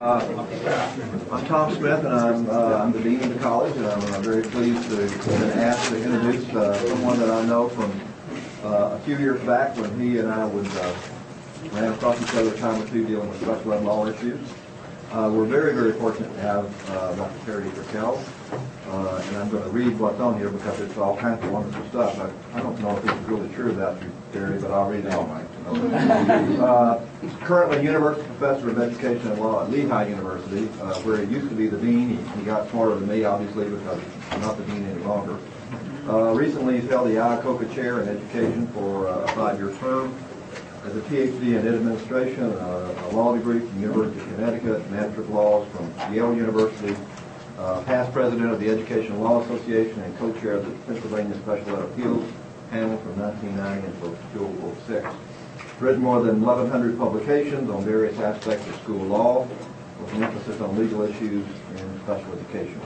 I'm Tom Smith, and I'm the dean of the college, and I'm very pleased to have been asked to introduce someone that I know from a few years back when he and I ran across each other time or two dealing with special ed law issues. We're very, very fortunate to have Dr. Zirkel, and I'm going to read what's on here because it's all kinds of wonderful stuff. I don't know if this is really true about you, Terry, but I'll read it anyway. Currently University Professor of Education and Law at LeHigh University, where he used to be the dean. He got smarter than me, obviously, because I'm not the dean any longer. Recently he's held the Iacocca Chair in Education for a 5-year term. Has a PhD in Administration, a law degree from the University of Connecticut, Master of Laws from Yale University, past president of the Education Law Association, and co-chair of the Pennsylvania Special Ed Appeals panel from 1990 until 2006. Written more than 1,100 publications on various aspects of school law, with an emphasis on legal issues in special education.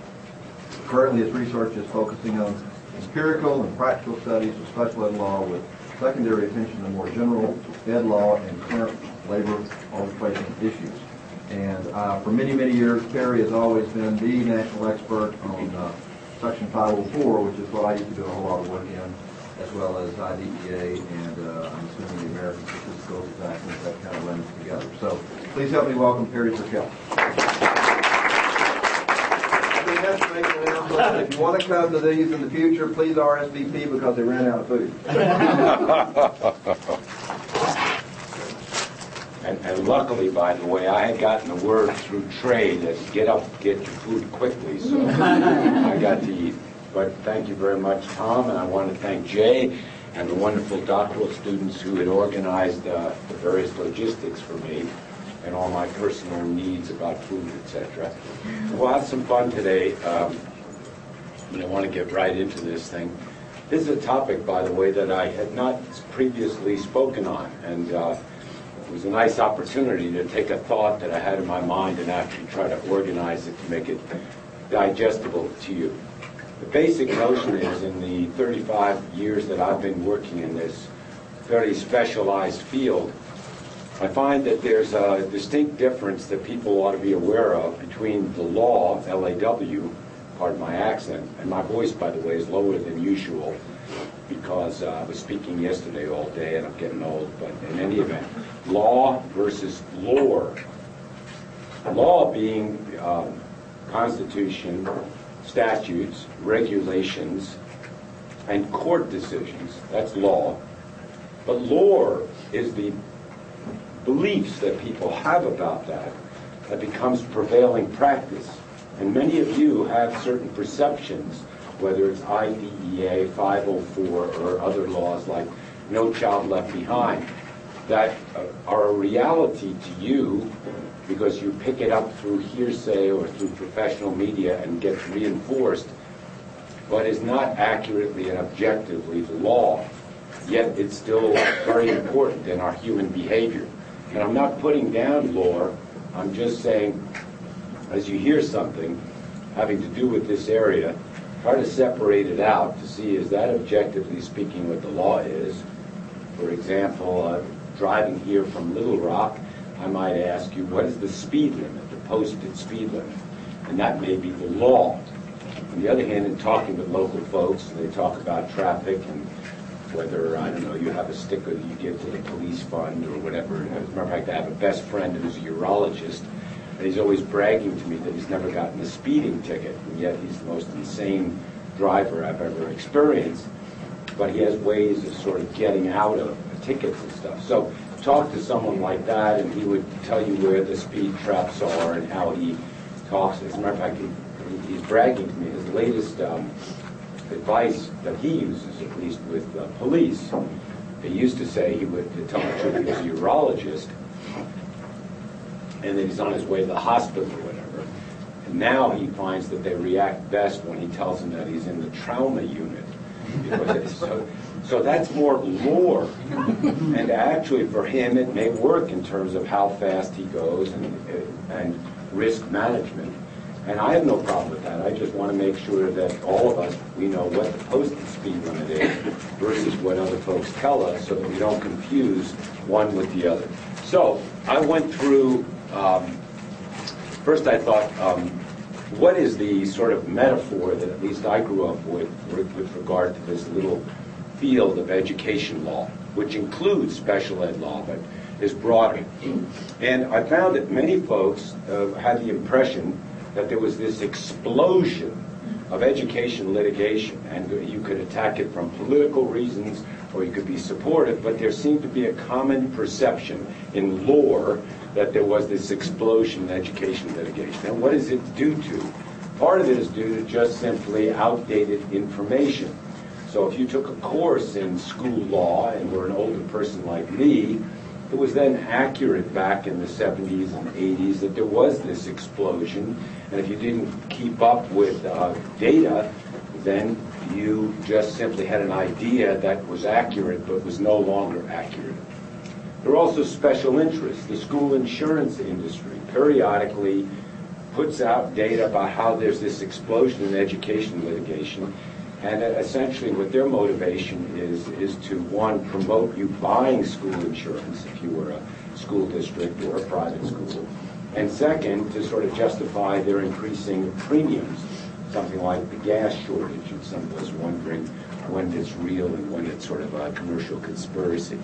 Currently, his research is focusing on empirical and practical studies of special ed law with secondary attention to more general ed law and current labor arbitration issues. And for many, many years, Terry has always been the national expert on Section 504, which is what I used to do a whole lot of work in, as well as IDEA and I'm assuming the American Statistical Act, and that kind of runs together. So please help me welcome Terry Zirkel. If you want to come to these in the future, please RSVP because they ran out of food. And luckily, by the way, I had gotten the word through trade that get up, get your food quickly, so I got to eat. But thank you very much, Tom, and I want to thank Jay and the wonderful doctoral students who had organized the various logistics for me and all my personal needs about food, etc. We'll have some fun today. I want to get right into this thing. This is a topic, by the way, that I had not previously spoken on, and it was a nice opportunity to take a thought that I had in my mind and actually try to organize it to make it digestible to you. The basic notion is, in the 35 years that I've been working in this fairly specialized field, I find that there's a distinct difference that people ought to be aware of between the law, L-A-W, pardon my accent, and my voice, by the way, is lower than usual because I was speaking yesterday all day and I'm getting old, but in any event, law versus lore. Law being Constitution, statutes, regulations, and court decisions. That's law. But lore is the beliefs that people have about that becomes prevailing practice. And many of you have certain perceptions, whether it's IDEA, 504, or other laws like No Child Left Behind, that are a reality to you because you pick it up through hearsay or through professional media and gets reinforced, but is not accurately and objectively the law. Yet it's still very important in our human behavior. And I'm not putting down lore, I'm just saying, as you hear something having to do with this area, try to separate it out to see, is that objectively speaking what the law is? For example, driving here from Little Rock, I might ask you, what is the speed limit, the posted speed limit? And that may be the law. On the other hand, in talking with local folks, they talk about traffic and whether, I don't know, you have a sticker that you give to the police fund or whatever. As a matter of fact, I have a best friend who's a urologist, and he's always bragging to me that he's never gotten a speeding ticket, and yet he's the most insane driver I've ever experienced. But he has ways of sort of getting out of tickets and stuff. So talk to someone like that, and he would tell you where the speed traps are and how he talks. As a matter of fact, he's bragging to me. His latest advice that he uses, at least with police, he used to say he would, to tell the truth, he was a urologist, and that he's on his way to the hospital or whatever. And now he finds that they react best when he tells them that he's in the trauma unit. So that's more lore. And actually for him it may work in terms of how fast he goes and risk management. And I have no problem with that. I just want to make sure that all of us, we know what the posted speed limit is versus what other folks tell us so that we don't confuse one with the other. So I went through First I thought, what is the sort of metaphor that at least I grew up with regard to this little field of education law, which includes special ed law, but is broader. And I found that many folks had the impression that there was this explosion of education litigation, and you could attack it from political reasons or you could be supportive, but there seemed to be a common perception in lore that there was this explosion in education litigation. And what is it due to? Part of it is due to just simply outdated information. So if you took a course in school law and were an older person like me, it was then accurate back in the 70s and 80s that there was this explosion, and if you didn't keep up with data, then you just simply had an idea that was accurate but was no longer accurate. There are also special interests. The school insurance industry periodically puts out data about how there's this explosion in education litigation, and essentially what their motivation is to, one, promote you buying school insurance if you were a school district or a private school, and second, to sort of justify their increasing premiums, something like the gas shortage, and some of us wondering when it's real and when it's sort of a commercial conspiracy.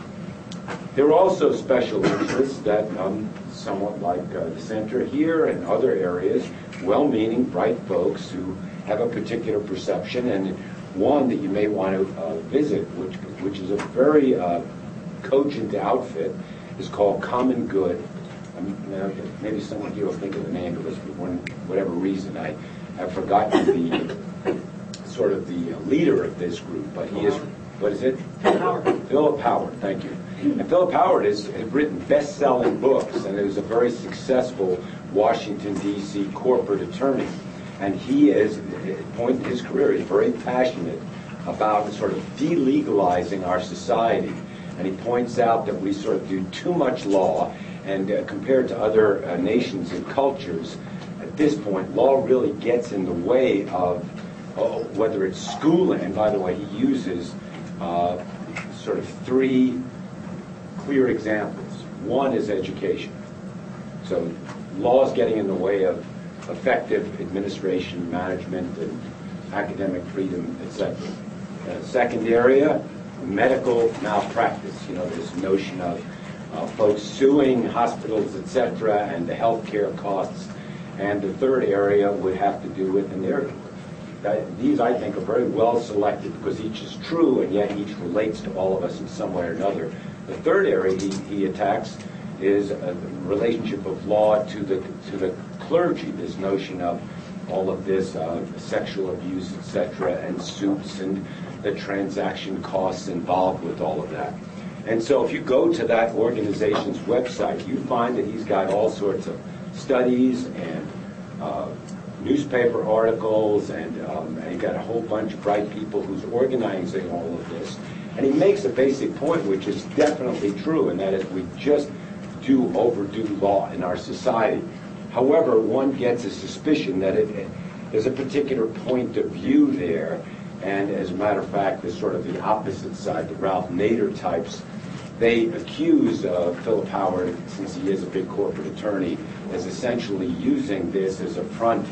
There are also special interests that, somewhat like the center here and other areas, well-meaning, bright folks who have a particular perception, and one that you may want to visit, which is a very cogent outfit, is called Common Good. Maybe some of you will think of the name, because for whatever reason I have forgotten the sort of the leader of this group, but he is, what is it? Philip Howard, thank you. And Philip Howard has written best-selling books, and is a very successful Washington, D.C. corporate attorney. And he is, at the point in his career, is very passionate about sort of delegalizing our society. And he points out that we sort of do too much law, and compared to other nations and cultures, at this point, law really gets in the way of whether it's schooling. And by the way, he uses sort of three clear examples. One is education. So law is getting in the way of effective administration, management, and academic freedom, etc. Second area, medical malpractice. You know, this notion of folks suing hospitals, etc., and the health care costs. And the third area would have to do with, these I think are very well selected because each is true and yet each relates to all of us in some way or another. The third area he attacks is the relationship of law to the clergy, this notion of all of this sexual abuse, etc., and suits and the transaction costs involved with all of that. And so if you go to that organization's website, you find that he's got all sorts of studies and newspaper articles, and he got a whole bunch of bright people who's organizing all of this. And he makes a basic point, which is definitely true, and that is we just do overdo law in our society. However, one gets a suspicion that there's a particular point of view there, and as a matter of fact, there's sort of the opposite side, the Ralph Nader types. They accuse Philip Howard, since he is a big corporate attorney, as essentially using this as a front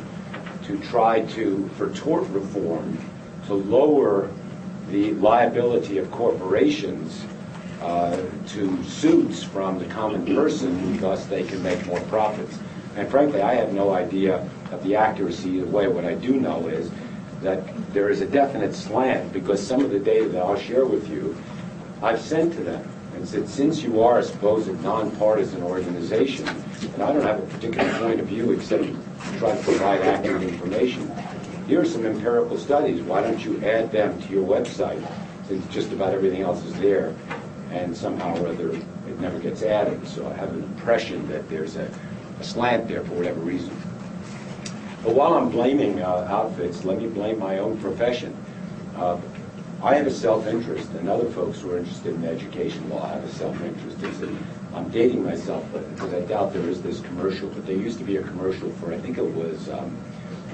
to try to, for tort reform, to lower the liability of corporations to suits from the common person, thus they can make more profits. And frankly, I have no idea of the accuracy of the way. What I do know is that there is a definite slant, because some of the data that I'll share with you, I've sent to them and said, since you are a supposed nonpartisan organization, and I don't have a particular point of view except to try to provide accurate information, here are some empirical studies. Why don't you add them to your website, since just about everything else is there, and somehow or other it never gets added. So I have an impression that there's a slant there for whatever reason. But while I'm blaming outfits, let me blame my own profession. I have a self-interest, and other folks who are interested in education law have a self-interest. I'm dating myself, because I doubt there is this commercial, but there used to be a commercial for, I think it was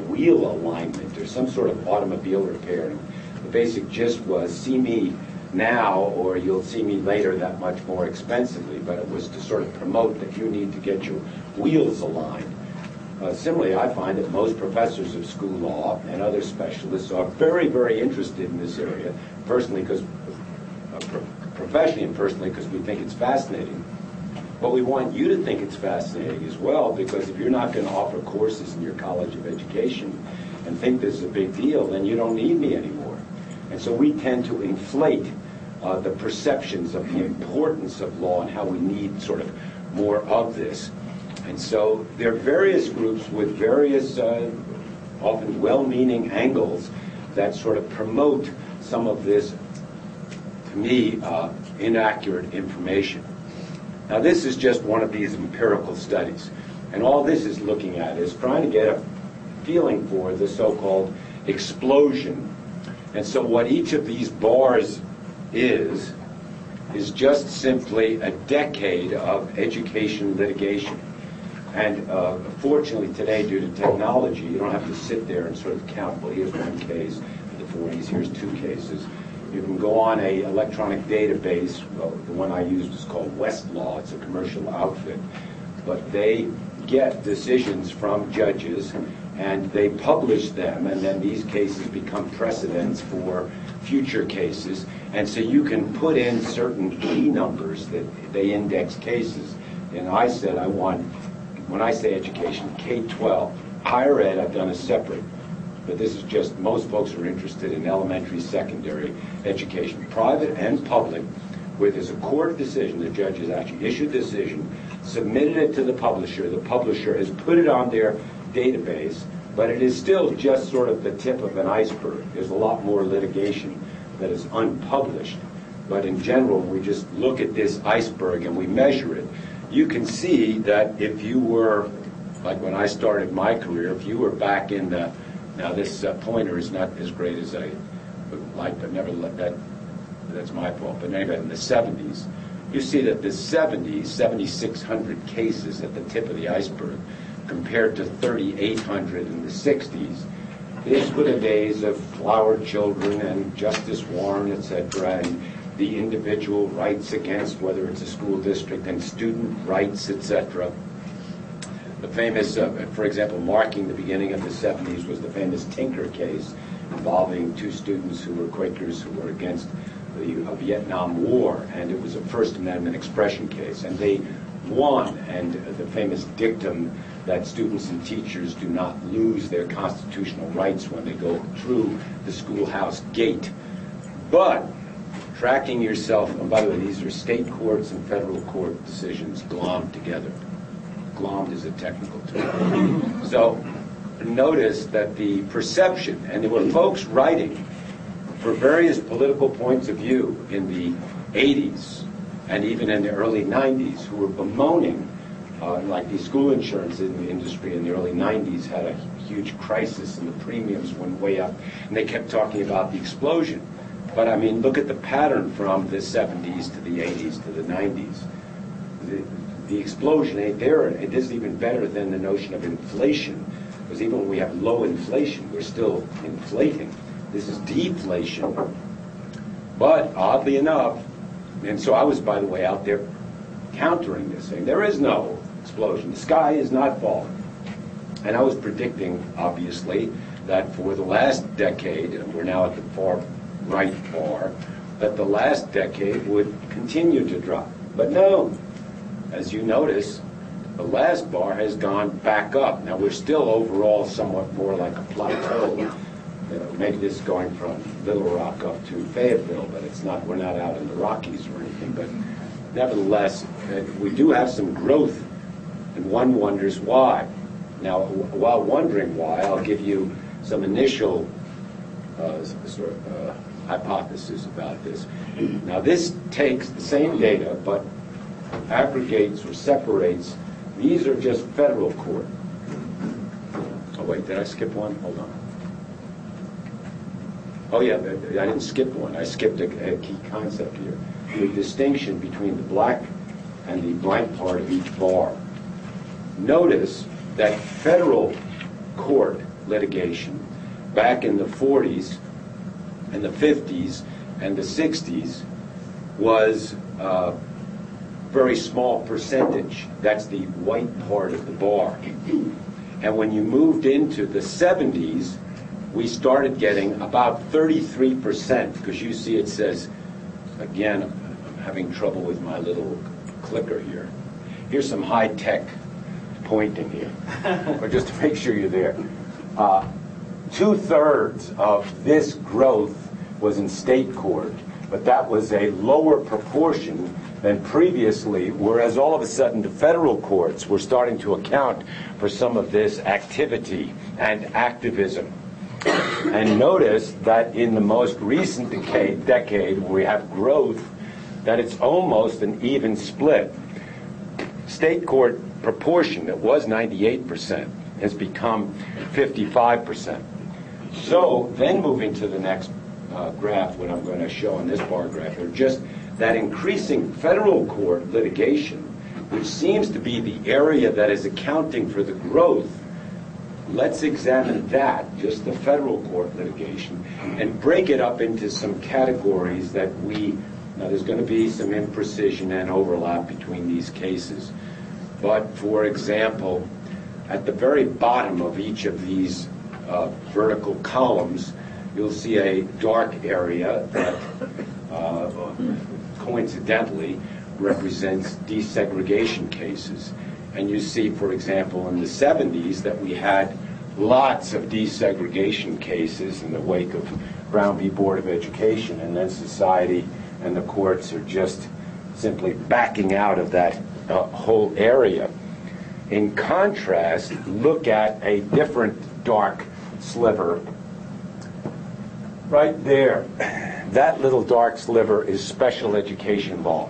wheel alignment or some sort of automobile repair. And the basic gist was, see me now or you'll see me later that much more expensively, but it was to sort of promote that you need to get your wheels aligned. Similarly, I find that most professors of school law and other specialists are very, very interested in this area, personally because, professionally and personally because we think it's fascinating. But we want you to think it's fascinating as well, because if you're not going to offer courses in your College of Education and think this is a big deal, then you don't need me anymore. And so we tend to inflate the perceptions of the importance of law and how we need sort of more of this. And so there are various groups with various, often well-meaning angles that sort of promote some of this, to me, inaccurate information. Now, this is just one of these empirical studies. And all this is looking at is trying to get a feeling for the so-called explosion. And so what each of these bars is just simply a decade of education litigation. And fortunately today, due to technology, you don't have to sit there and sort of count, well, here's one case in the 40s, here's two cases. You can go on a electronic database. Well, the one I used is called Westlaw. It's a commercial outfit. But they get decisions from judges, and they publish them, and then these cases become precedents for future cases. And so you can put in certain key numbers that they index cases. And I said I want, when I say education, K-12. Higher ed, I've done a separate, but this is just, most folks are interested in elementary, secondary education. Private and public, where there's a court decision, the judge has actually issued a decision, submitted it to the publisher has put it on their database, but it is still just sort of the tip of an iceberg. There's a lot more litigation that is unpublished. But in general, we just look at this iceberg and we measure it. You can see that if you were, like when I started my career, if you were back in the, now this pointer is not as great as I would like, but never let that, that's my fault. But anyway, in the 70s, you see that the 70s, 7,600 cases at the tip of the iceberg, compared to 3,800 in the 60s. These were the days of flower children and Justice Warren, etc., and the individual rights against whether it's a school district and student rights, etc. The famous, for example, marking the beginning of the 70s was the famous Tinker case involving two students who were Quakers who were against the Vietnam War, and it was a First Amendment expression case, and they won, and the famous dictum that students and teachers do not lose their constitutional rights when they go through the schoolhouse gate. But tracking yourself, and by the way, these are state courts and federal court decisions glommed together. Glommed is a technical term. So notice that the perception, and there were folks writing for various political points of view in the 80s and even in the early 90s who were bemoaning, like the school insurance industry in the early 90s had a huge crisis and the premiums went way up, and they kept talking about the explosion. But I mean, look at the pattern from the 70s to the 80s to the 90s. The explosion ain't there. It is even better than the notion of inflation, because even when we have low inflation, we're still inflating. This is deflation. But oddly enough, and so I was, by the way, out there countering this, saying there is no explosion. The sky is not falling. And I was predicting, obviously, that for the last decade, and we're now at the far right bar, that the last decade would continue to drop. But no, as you notice, the last bar has gone back up. Now we're still overall somewhat more like a plateau. Maybe this is going from Little Rock up to Fayetteville, but it's not. We're not out in the Rockies or anything. But nevertheless, we do have some growth, and one wonders why. Now, while wondering why, I'll give you some initial hypothesis about this. Now, this takes the same data, but aggregates or separates. These are just federal court. Oh, wait, did I skip one? Hold on. Oh, yeah, I didn't skip one. I skipped a key concept here. The distinction between the black and the blank part of each bar. Notice that federal court litigation back in the 40s and the 50s and the 60s was a very small percentage. That's the white part of the bar. And when you moved into the 70s, we started getting about 33%, because you see it says, again, I'm having trouble with my little clicker here. Here's some high-tech pointing here, or just to make sure you're there. 2/3 of this growth was in state court, but that was a lower proportion than previously, whereas all of a sudden the federal courts were starting to account for some of this activity and activism. And notice that in the most recent decade where we have growth, that it's almost an even split. State court proportion that was 98% has become 55%. So then moving to the next graph, what I'm going to show in this bar graph here, just that increasing federal court litigation, which seems to be the area that is accounting for the growth. Let's examine that, just the federal court litigation, and break it up into some categories that now there's going to be some imprecision and overlap between these cases. But for example, at the very bottom of each of these vertical columns, you'll see a dark area that coincidentally represents desegregation cases. And you see, for example, in the 70s that we had lots of desegregation cases in the wake of Brown v. Board of Education, and then society and the courts are just simply backing out of that whole area. In contrast, look at a different dark sliver right there. That little dark sliver is special education law,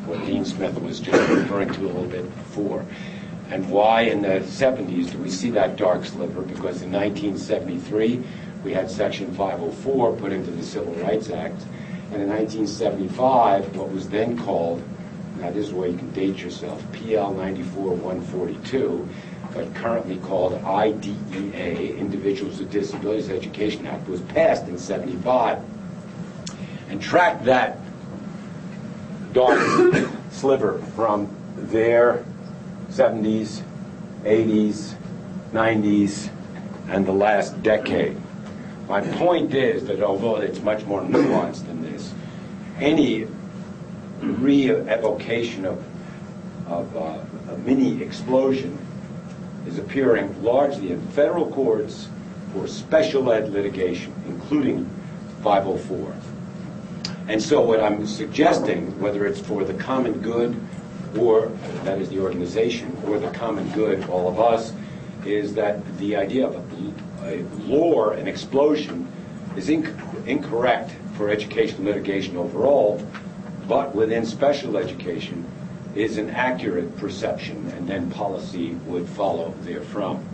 what Dean Smith was just referring to a little bit before. And why in the 70s do we see that dark sliver? Because in 1973, we had Section 504 put into the Civil Rights Act. And in 1975, what was then called, now this is where you can date yourself, PL 94-142, but currently called IDEA, Individuals with Disabilities Education Act, was passed in 75. And track that dark sliver from their 70s, 80s, 90s, and the last decade. My point is that although it's much more nuanced than this, any re-evocation of a mini explosion is appearing largely in federal courts for special ed litigation, including 504. And so what I'm suggesting, whether it's for the common good, or that is the organization, or the common good, all of us, is that the idea of a lure, an explosion, is incorrect for education litigation overall, but within special education is an accurate perception, and then policy would follow therefrom.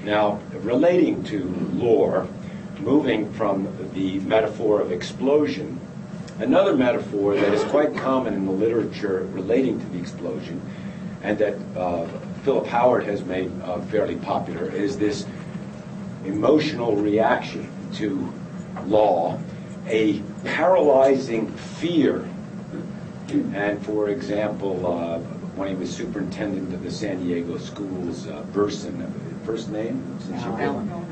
Now, relating to lore, moving from the metaphor of explosion, another metaphor that is quite common in the literature relating to the explosion, and that Philip Howard has made fairly popular, is this emotional reaction to law, a paralyzing fear. And for example, when he was superintendent of the San Diego schools, Burson, first name?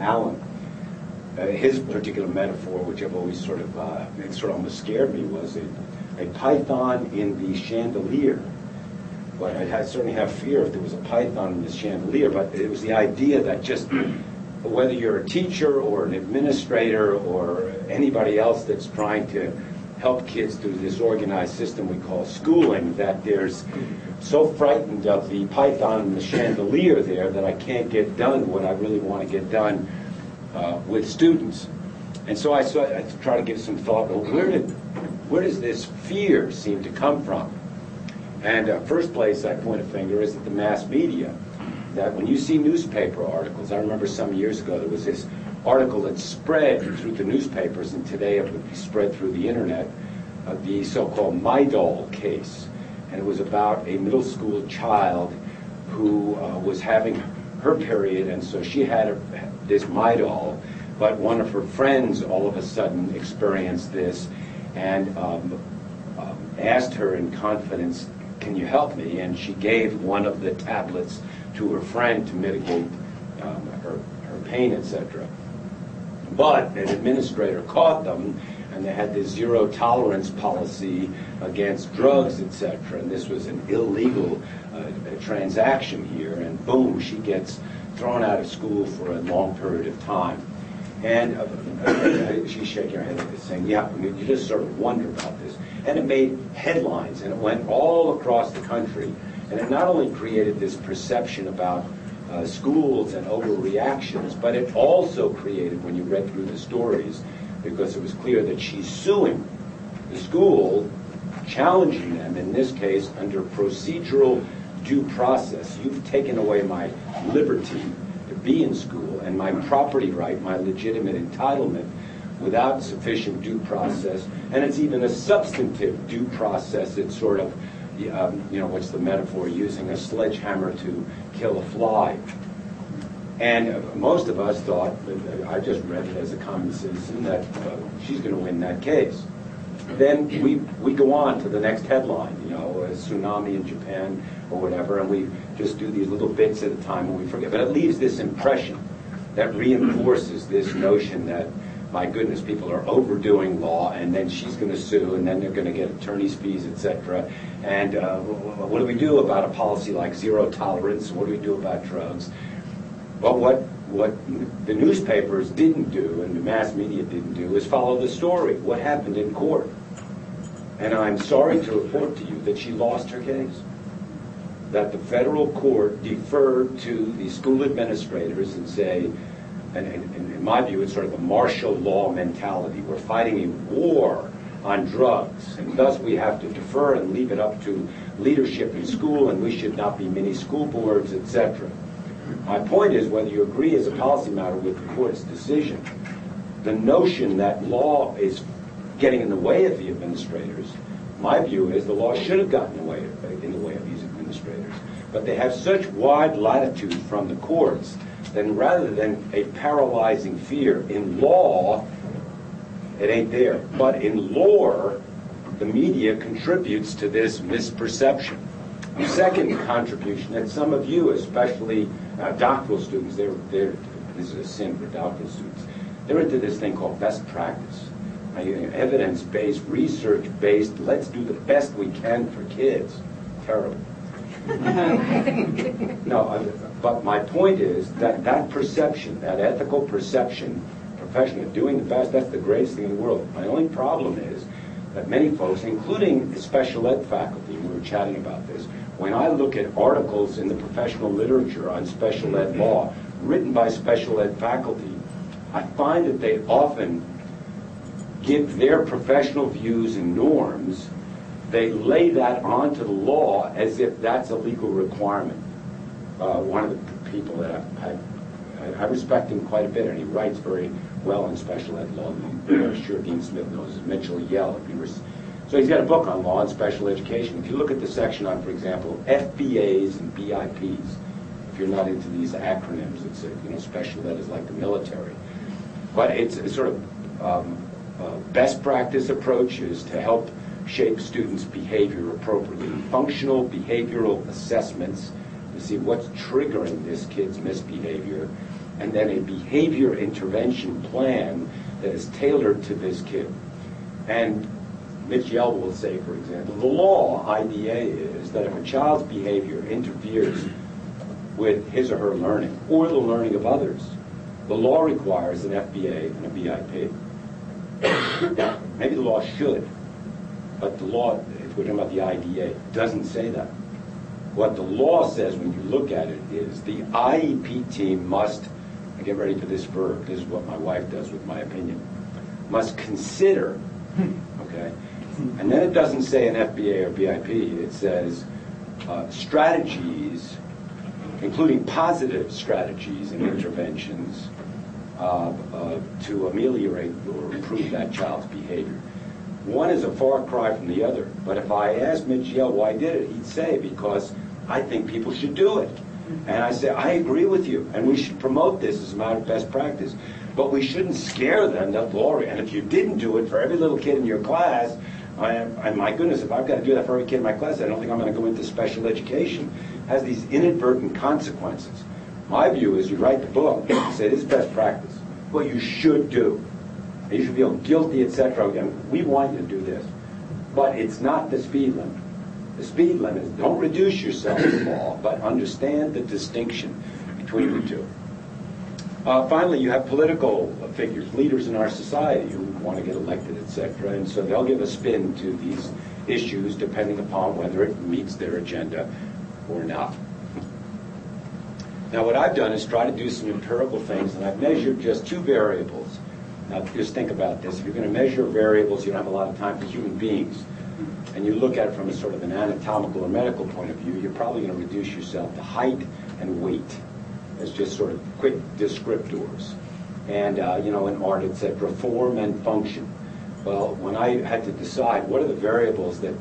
Allen. His particular metaphor, which I've always sort of almost scared me, was a python in the chandelier. But I certainly have fear if there was a python in the chandelier, but it was the idea that just whether you're a teacher or an administrator or anybody else that's trying to help kids through this organized system we call schooling, that there's so frightened of the python in the chandelier there that I can't get done what I really want to get done with students. And so I try to give some thought, well, where does this fear seem to come from? And first place I point a finger is at the mass media. That when you see newspaper articles, I remember some years ago there was this article that spread through the newspapers, and today it would be spread through the internet, the so-called Midol case. And it was about a middle school child who was having her period, and so she had this Midol, but one of her friends all of a sudden experienced this and asked her in confidence, "Can you help me?" And she gave one of the tablets to her friend to mitigate her pain, etc. But an administrator caught them, and they had this zero tolerance policy against drugs, etc. And this was an illegal transaction here, and boom, she gets thrown out of school for a long period of time. And she's shaking her head like this, saying, yeah, I mean, you just sort of wonder about this. And it made headlines, and it went all across the country. And it not only created this perception about schools and overreactions, but it also created, when you read through the stories, because it was clear that she's suing the school, challenging them, in this case, under procedural due process. You've taken away my liberty to be in school and my property right, my legitimate entitlement, without sufficient due process. And it's even a substantive due process. It's sort of, what's the metaphor? Using a sledgehammer to kill a fly. And most of us thought, I just read it as a common citizen, that she's going to win that case. Then we go on to the next headline, a tsunami in Japan or whatever, and we just do these little bits at a time and we forget. But it leaves this impression that reinforces this notion that, my goodness, people are overdoing law, and then she's going to sue, and then they're going to get attorney's fees, etc. And what do we do about a policy like zero tolerance? What do we do about drugs? But what the newspapers didn't do, and the mass media didn't do, is follow the story. What happened in court? And I'm sorry to report to you that she lost her case. That the federal court deferred to the school administrators and say, and in my view, it's sort of a martial law mentality. We're fighting a war on drugs, and thus we have to defer and leave it up to leadership in school, and we should not be mini school boards, etc. My point is, whether you agree as a policy matter with the court's decision, the notion that law is getting in the way of the administrators, my view is the law should have gotten in the way of these administrators. But they have such wide latitude from the courts, then rather than a paralyzing fear, in law, it ain't there. But in lore, the media contributes to this misperception. The second contribution that some of you, especially doctoral students, this is a sin for doctoral students, they're into this thing called best practice. Evidence-based, research-based, let's do the best we can for kids. Terrible. No, but my point is that perception, that ethical perception, professionally doing the best, that's the greatest thing in the world. My only problem is that many folks, including special ed faculty, we were chatting about this, when I look at articles in the professional literature on special ed law written by special ed faculty, I find that they often give their professional views and norms, they lay that onto the law as if that's a legal requirement. One of the people that I respect him quite a bit, and he writes very well in special ed law. I'm sure Dean Smith knows Mitchell Yell. So he's got a book on law and special education. If you look at the section on, for example, FBAs and BIPs, if you're not into these acronyms, it's special ed is like the military. But it's a sort of best practice approaches to help shape students' behavior appropriately. Functional behavioral assessments to see what's triggering this kid's misbehavior, and then a behavior intervention plan that is tailored to this kid. And Mitch Yell will say, for example, the law, IDA, is that if a child's behavior interferes with his or her learning or the learning of others, the law requires an FBA and a BIP. Now, maybe the law should, but the law, if we're talking about the IDA, doesn't say that. What the law says when you look at it is the IEP team must, I get ready for this verb, this is what my wife does with my opinion, must consider, okay? And then it doesn't say an FBA or BIP, it says strategies, including positive strategies and interventions to ameliorate or improve that child's behavior. One is a far cry from the other, but if I asked Mitch Yell why I did it, he'd say, because I think people should do it. And I say, I agree with you, and we should promote this as a matter of best practice. But we shouldn't scare them that law, and if you didn't do it for every little kid in your class, my goodness, if I've got to do that for every kid in my class, I don't think I'm going to go into special education. has these inadvertent consequences. My view is you write the book, you say this is best practice, what you should do. And you should feel guilty, etc. And we want you to do this. But it's not the speed limit. The speed limit is don't reduce yourself to law, but understand the distinction between the two. Finally, you have political figures, leaders in our society who want to get elected, etc. And so they'll give a spin to these issues depending upon whether it meets their agenda or not. Now what I've done is try to do some empirical things, and I've measured just two variables. Now just think about this. If you're going to measure variables, you don't have a lot of time for human beings, and you look at it from a sort of an anatomical or medical point of view, you're probably going to reduce yourself to height and weight as just sort of quick descriptors. And, in art, etc., form and function. Well, when I had to decide what are the variables that,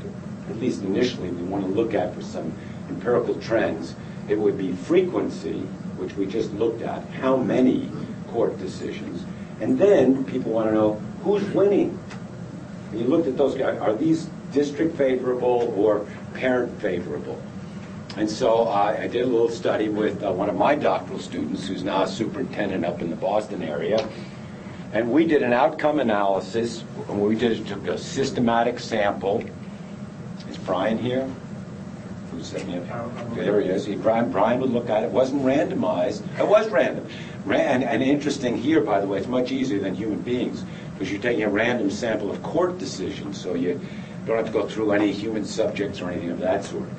at least initially, we want to look at for some empirical trends, it would be frequency, which we just looked at, how many court decisions, and then people want to know who's winning. And you looked at those guys, are these district favorable or parent favorable? And so I did a little study with one of my doctoral students who's now a superintendent up in the Boston area. And we did an outcome analysis. And what we did is took a systematic sample. Is Brian here? Who set me up? There he is. Brian would look at it. It wasn't randomized. It was random. And interesting here, by the way, it's much easier than human beings because you're taking a random sample of court decisions, so you don't have to go through any human subjects or anything of that sort.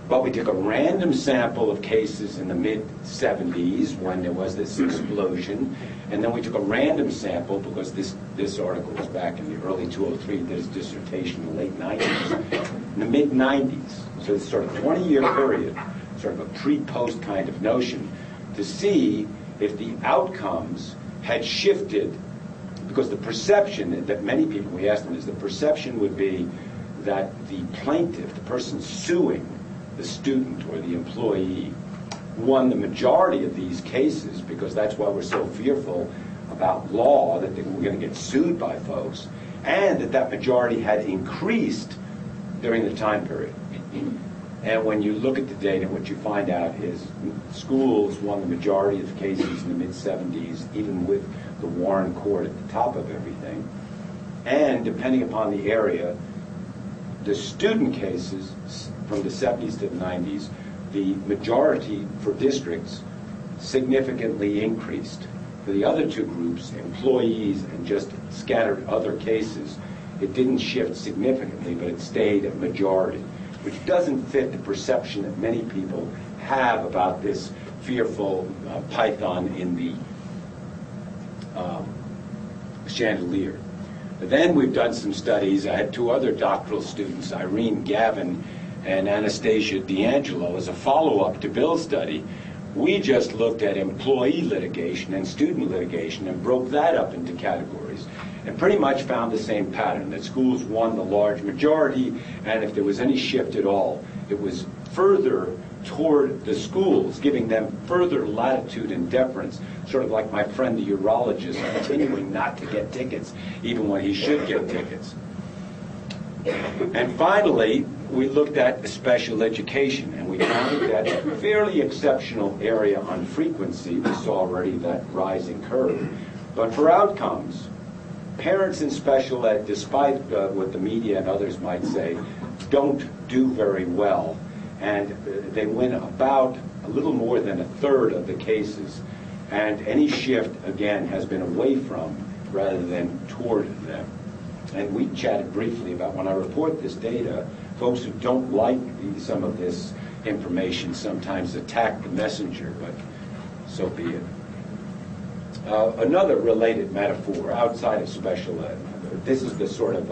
But we took a random sample of cases in the mid-'70s when there was this explosion, and then we took a random sample because this article was back in the early 2003, did his dissertation in the late 90s, in the mid-90s. So it's sort of a 20-year period, sort of a pre-post kind of notion, to see if the outcomes had shifted, because the perception that many people, we asked them, is the perception would be that the plaintiff, the person suing the student or the employee, won the majority of these cases, because that's why we're so fearful about law, that we're going to get sued by folks, and that majority had increased during the time period. And when you look at the data, what you find out is schools won the majority of the cases in the mid-'70s, even with the Warren Court at the top of everything. And depending upon the area, the student cases from the 70s to the 90s, the majority for districts significantly increased. For the other two groups, employees and just scattered other cases, it didn't shift significantly, but it stayed a majority, which doesn't fit the perception that many people have about this fearful python in the chandelier. But then we've done some studies. I had two other doctoral students, Irene Gavin and Anastasia D'Angelo, as a follow-up to Bill's study. We just looked at employee litigation and student litigation and broke that up into categories, and pretty much found the same pattern, that schools won the large majority, and if there was any shift at all, it was further toward the schools, giving them further latitude and deference, sort of like my friend the urologist continuing not to get tickets, even when he should get tickets. And finally, we looked at special education, and we found that a fairly exceptional area on frequency. We saw already that rising curve. But for outcomes, parents in special ed, despite what the media and others might say, don't do very well. And they win about a little more than a third of the cases. And any shift, again, has been away from rather than toward them. And we chatted briefly about, when I report this data, folks who don't like some of this information sometimes attack the messenger, but so be it. Another related metaphor outside of special ed. This is the sort of,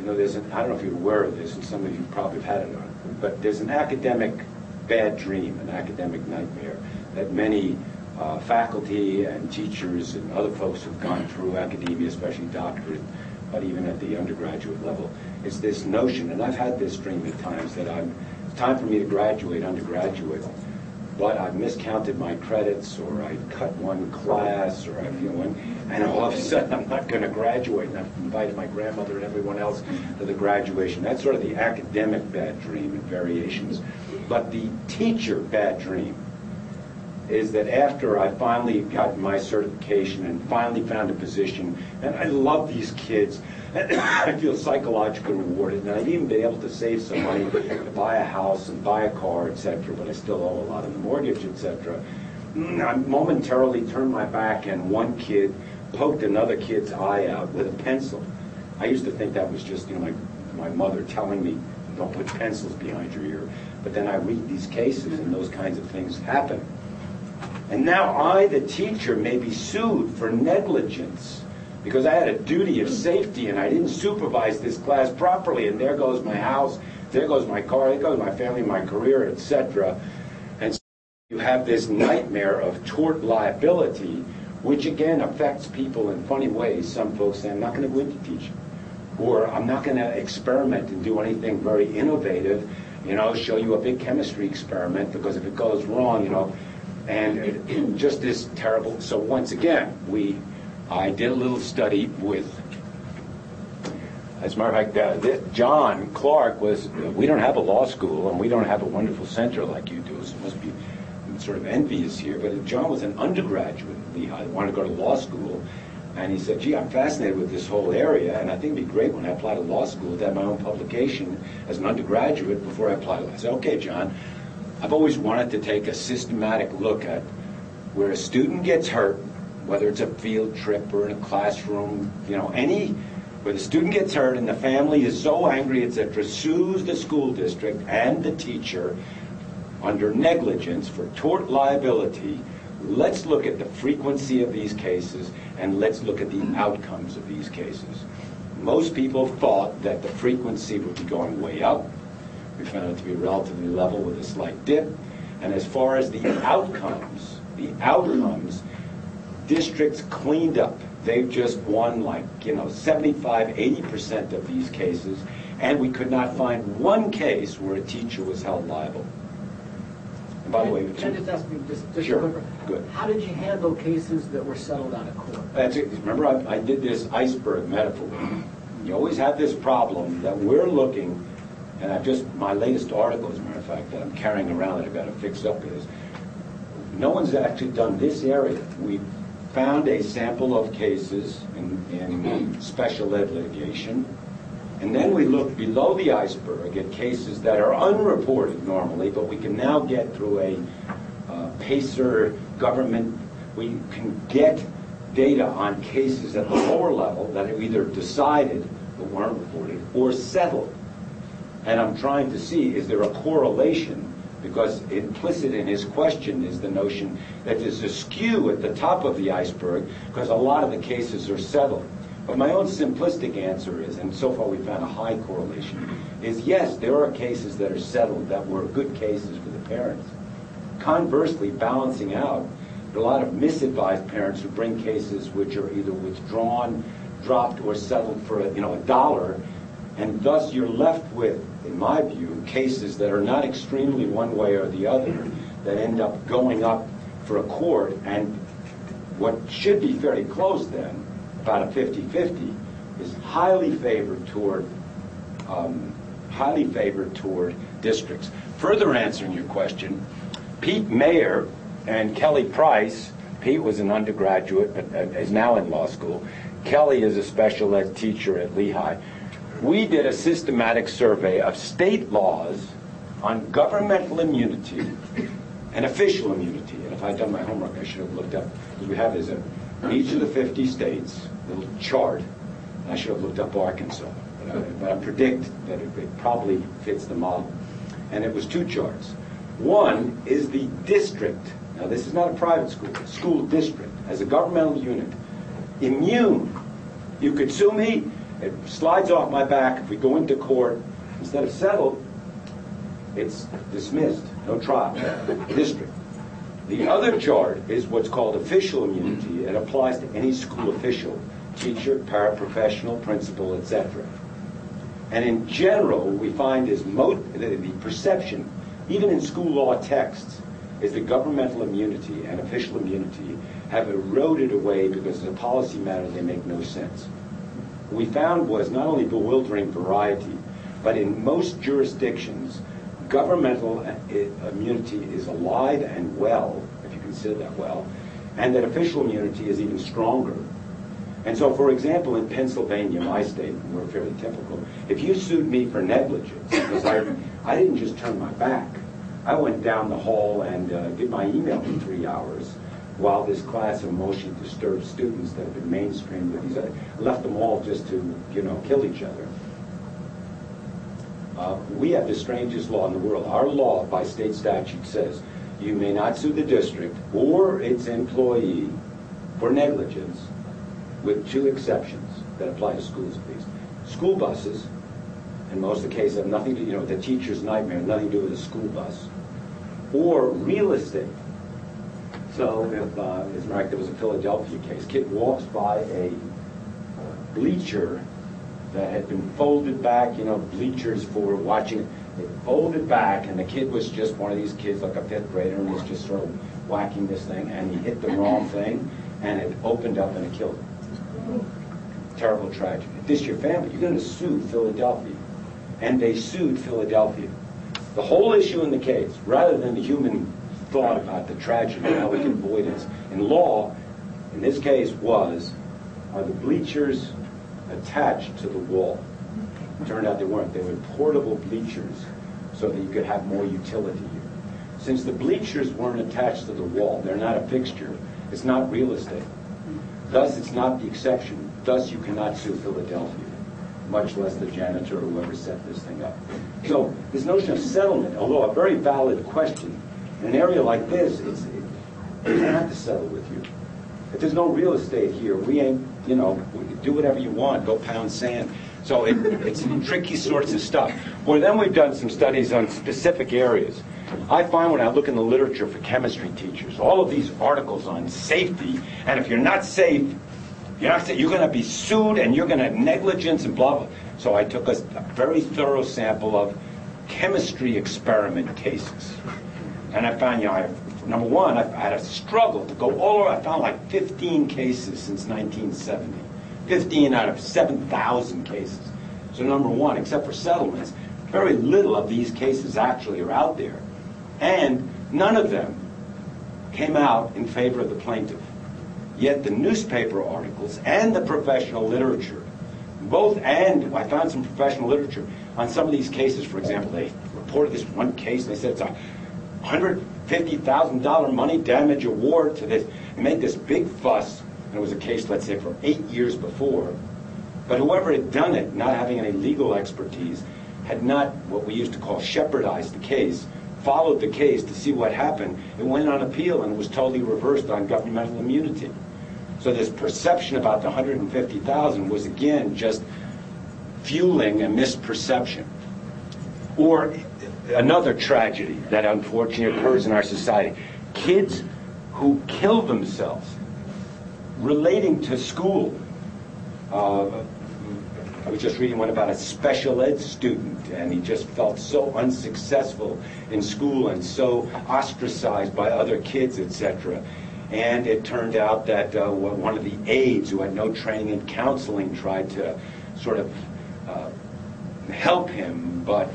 there's I don't know if you're aware of this, and some of you probably have had it on, but there's an academic bad dream, an academic nightmare that many faculty and teachers and other folks who've gone through academia, especially doctorate, but even at the undergraduate level, it's this notion, and I've had this dream at times, that it's time for me to graduate undergraduate, but I've miscounted my credits, or I cut one class, or I've, and all of a sudden I'm not going to graduate, and I've invited my grandmother and everyone else to the graduation. That's sort of the academic bad dream and variations. But the teacher bad dream is that after I finally got my certification and finally found a position, and I love these kids, and I feel psychologically rewarded, and I've even been able to save some money to buy a house and buy a car, etc., but I still owe a lot of the mortgage, etc. I momentarily turned my back, and one kid poked another kid's eye out with a pencil. I used to think that was just, my mother telling me, don't put pencils behind your ear. But then I read these cases, and those kinds of things happen. And now I, the teacher, may be sued for negligence because I had a duty of safety and I didn't supervise this class properly, and there goes my house, there goes my car, there goes my family, my career, etc. And so you have this nightmare of tort liability, which again affects people in funny ways. Some folks say, I'm not going to go into teaching, or I'm not going to experiment and do anything very innovative, show you a big chemistry experiment, because if it goes wrong, and it just this terrible. So once again, I did a little study with, as a matter of fact, John Clark we don't have a law school, and we don't have a wonderful center like you do, so it must be sort of envious here, but John was an undergraduate at LeHigh, wanted to go to law school, and he said, gee, I'm fascinated with this whole area, and I think it'd be great when I apply to law school to have my own publication as an undergraduate before I apply to law. I said, okay, John, I've always wanted to take a systematic look at where a student gets hurt, whether it's a field trip or in a classroom, where the student gets hurt and the family is so angry, etc., sues the school district and the teacher under negligence for tort liability. Let's look at the frequency of these cases, and let's look at the outcomes of these cases. Most people thought that the frequency would be going way up. We found it to be relatively level with a slight dip. And as far as the outcomes, districts cleaned up. They've just won 75, 80% of these cases, and we could not find one case where a teacher was held liable. And by the way, can I just ask you just sure. quick, Good. How did you handle cases that were settled out of court? That's it. Remember, I did this iceberg metaphor. You always have this problem that we're looking, and my latest article, as a matter of fact, that I'm carrying around that I've got to fix up is, no one's actually done this area. We found a sample of cases in special ed litigation, and then we looked below the iceberg at cases that are unreported normally, but we can now get through a PACER government, we can get data on cases at the lower level that are either decided but weren't reported or settled. And I'm trying to see, is there a correlation? Because implicit in his question is the notion that there's a skew at the top of the iceberg because a lot of the cases are settled. But my own simplistic answer is, and so far we found a high correlation, is yes, there are cases that are settled that were good cases for the parents. Conversely, balancing out, there are a lot of misadvised parents who bring cases which are either withdrawn, dropped, or settled for a dollar, and thus you're left with, in my view, cases that are not extremely one way or the other that end up going up for a court, and what should be fairly close then, about a 50-50, is highly favored toward districts. Further answering your question, Pete Mayer and Kelly Price, Pete was an undergraduate but is now in law school. Kelly is a special ed teacher at LeHigh. We did a systematic survey of state laws on governmental immunity and official immunity. And if I'd done my homework, I should have looked up, because we have this in each of the 50 states, a little chart. I should have looked up Arkansas. But I predict that it probably fits the model. And it was two charts. One is the district. Now, this is not a private school. It's a school district as a governmental unit. Immune. You could sue me. It slides off my back. If we go into court, instead of settled, it's dismissed. No trial. District. The other chart is what's called official immunity. It applies to any school official, teacher, paraprofessional, principal, etc. And in general, we find is the perception, even in school law texts, is that governmental immunity and official immunity have eroded away because as a policy matter they make no sense. What we found was not only bewildering variety, but in most jurisdictions, governmental immunity is alive and well, if you consider that well, and that official immunity is even stronger. And so, for example, in Pennsylvania, my state, and we're fairly typical, if you sued me for negligence, because I didn't just turn my back, I went down the hall and did my email for 3 hours while this class of emotionally disturbed students that have been mainstreamed with these, I left them all just to, kill each other. We have the strangest law in the world. Our law, by state statute, says you may not sue the district or its employee for negligence, with 2 exceptions that apply to schools at least. School buses, in most of the cases, have nothing to, the teacher's nightmare, nothing to do with a school bus, or real estate. So if, as Mark, there was a Philadelphia case, kid walks by a bleacher that had been folded back, bleachers for watching. They folded back, and the kid was just one of these kids, like a 5th grader, and was just sort of whacking this thing, and he hit the wrong thing, and it opened up and it killed him. Terrible tragedy. If this is your family, you're going to sue Philadelphia. And they sued Philadelphia. The whole issue in the case, rather than the human thought about the tragedy and how we can avoid it, in law, in this case, are the bleachers attached to the wall? It turned out they weren't. They were portable bleachers so that you could have more utility here. Since the bleachers weren't attached to the wall, they're not a fixture, it's not real estate. Thus, it's not the exception. Thus, you cannot sue Philadelphia, much less the janitor or whoever set this thing up. So this notion of settlement, although a very valid question, in an area like this, we don't have to settle with you. If there's no real estate here, we ain't, we can do whatever you want, go pound sand. So it's tricky sorts of stuff. Well, then we've done some studies on specific areas. I find when I look in the literature for chemistry teachers, all of these articles on safety, and if you're not safe, you're going to be sued and you're going to have negligence and blah, blah. So I took a very thorough sample of chemistry experiment cases. And I found, number one, I had a struggle to go all over. I found like 15 cases since 1970. 15 out of 7,000 cases. So number one, except for settlements, very little of these cases actually are out there. And none of them came out in favor of the plaintiff. Yet the newspaper articles and the professional literature, and I found some professional literature on some of these cases. For example, they reported this one case, and they said it's a $150,000 money damage award to this. They made this big fuss, and it was a case, let's say, for 8 years before. But whoever had done it, not having any legal expertise, had not, what we used to call, shepherdized the case, followed the case to see what happened. It went on appeal and was totally reversed on governmental immunity. So this perception about the 150,000 was, again, just fueling a misperception. Or another tragedy that unfortunately occurs in our society, kids who kill themselves relating to school. I was just reading one about a special ed student, and he just felt so unsuccessful in school and so ostracized by other kids, etc. And it turned out that one of the aides who had no training in counseling tried to sort of help him, but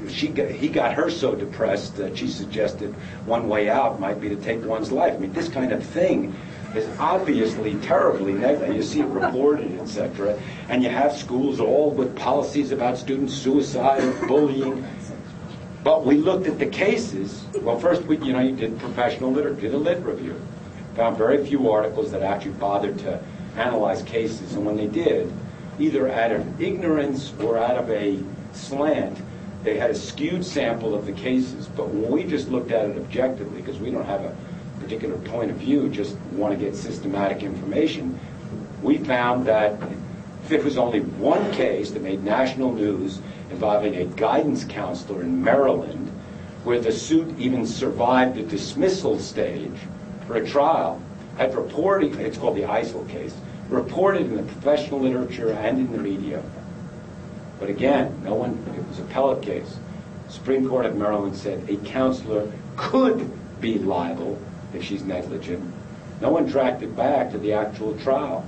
he got her so depressed that she suggested one way out might be to take one's life. I mean, this kind of thing is obviously terribly negative. You see it reported, etc. And you have schools all with policies about student suicide and bullying. But we looked at the cases. Well, first, you did professional literature, did a lit review. Found very few articles that actually bothered to analyze cases. And when they did, either out of ignorance or out of a slant, they had a skewed sample of the cases. But when we just looked at it objectively, because we don't have a particular point of view, just want to get systematic information, we found that if it was only one case that made national news involving a guidance counselor in Maryland, where the suit even survived the dismissal stage for a trial, had reported, it's called the ISIL case, reported in the professional literature and in the media. But again, it was an appellate case. Supreme Court of Maryland said a counselor could be liable if she's negligent. No one tracked it back to the actual trial,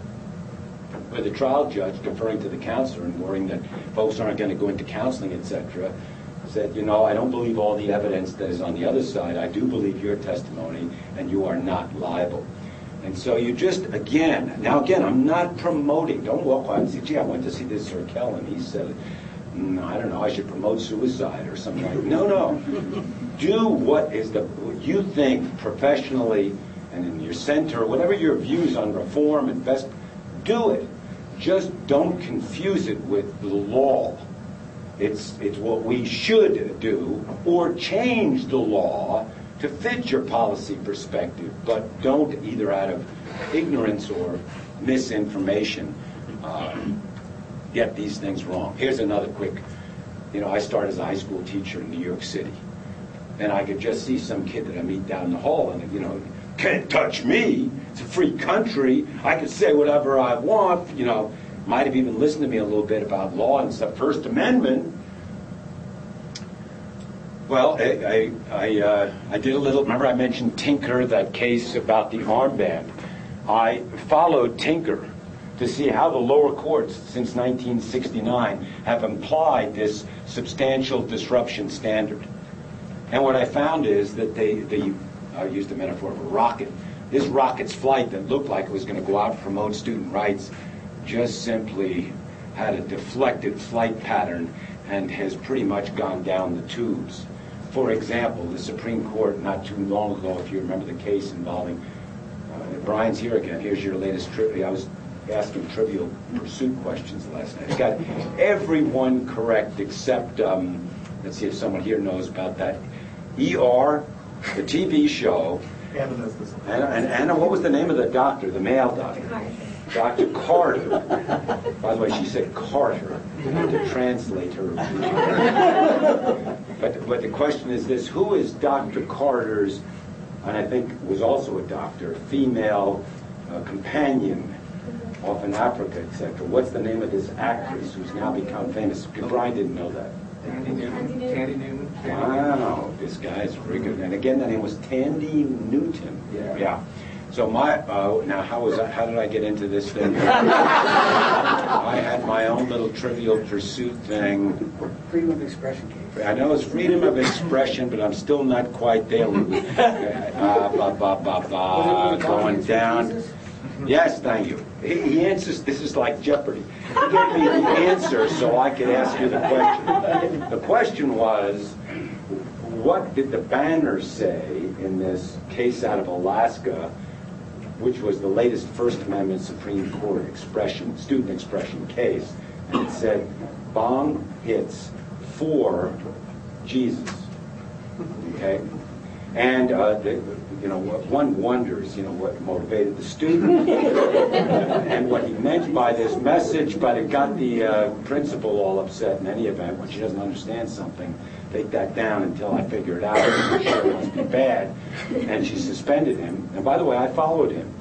where the trial judge, deferring to the counselor and worrying that folks aren't going to go into counseling, etc., said, you know, I don't believe all the evidence that is on the other side. I do believe your testimony, and you are not liable. And so you just, again, I'm not promoting. Don't walk by and say, gee, I went to see this Zirkel, and he said, I don't know, I should promote suicide or something like that. No. Do what you think professionally and in your center, whatever your views on reform and best, do it. Just don't confuse it with the law. It's what we should do, or change the law to fit your policy perspective, but don't, either out of ignorance or misinformation, get these things wrong. Here's another quick, I started as a high school teacher in New York City, and I could just see some kid that I meet down the hall, and can't touch me. It's a free country. I can say whatever I want. Might have even listened to me a little bit about law and stuff, First Amendment. Well, I did a little. Remember, I mentioned Tinker, that case about the armband. I followed Tinker to see how the lower courts since 1969 have applied this substantial disruption standard. And what I found is that I used the metaphor of a rocket. This rocket's flight that looked like it was going to go out and promote student rights just simply had a deflected flight pattern and has pretty much gone down the tubes. For example, the Supreme Court not too long ago, if you remember the case involving, Brian's here again, here's your latest trivia. I was asking Trivial Pursuit questions last night. I got everyone correct except, let's see if someone here knows about that. ER, the TV show. Anna knows this one. And Anna, what was the name of the doctor, the male doctor? Dr. Carter. By the way, she said Carter. I had to translate her. But the question is this: who is Dr. Carter's, and I think was also a doctor, female companion off in Africa, etc.? What's the name of this actress who's now become famous? Brian didn't know that. Tandy Newton. Wow, this guy's very good. And again, the name was Tandy Newton. Yeah. So now how did I get into this thing? I had my own little Trivial Pursuit thing. Freedom of expression case. I know it's freedom of expression, but I'm still not quite there. Going down. Yes, thank you. He answers. This is like Jeopardy. He gave me the answer so I could ask you the question. The question was, what did the banner say in this case out of Alaska, which was the latest First Amendment Supreme Court student expression case? And it said, "Bomb hits for Jesus." Okay? And one wonders, what motivated the student and what he meant by this message, but it got the principal all upset in any event. When she doesn't understand something, take that down until I figure it out. I'm sure it must be bad. And she suspended him. And by the way, I followed him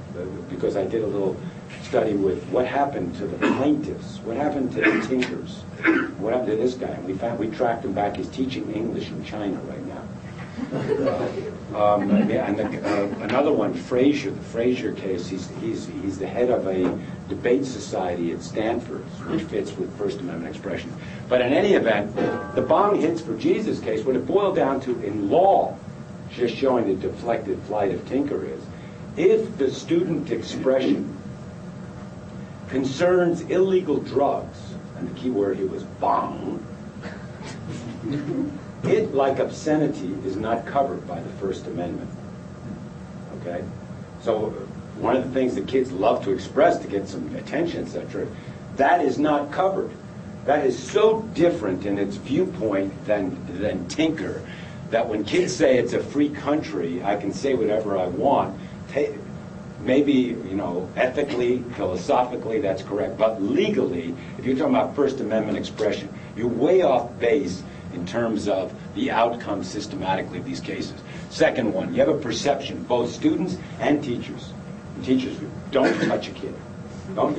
because I did a little study with what happened to the plaintiffs, what happened to the Tinkers, what happened to this guy. And we tracked him back. He's teaching English in China right now. Another one, Frazier, the Frazier case. He's the head of a debate society at Stanford, which fits with First Amendment expression. But in any event, the bomb hits for Jesus case, what it boiled down to in law, just showing the deflected flight of Tinker, is if the student expression concerns illegal drugs, and the key word here was bomb, it, like obscenity, is not covered by the First Amendment. Okay? So one of the things that kids love to express to get some attention, etc., that is not covered. That is so different in its viewpoint than Tinker, that when kids say it's a free country, I can say whatever I want. Maybe, ethically, philosophically, that's correct. But legally, if you're talking about First Amendment expression, you're way off base in terms of the outcome systematically of these cases. Second one, you have a perception, both students and teachers. Teachers, don't touch a kid. Don't.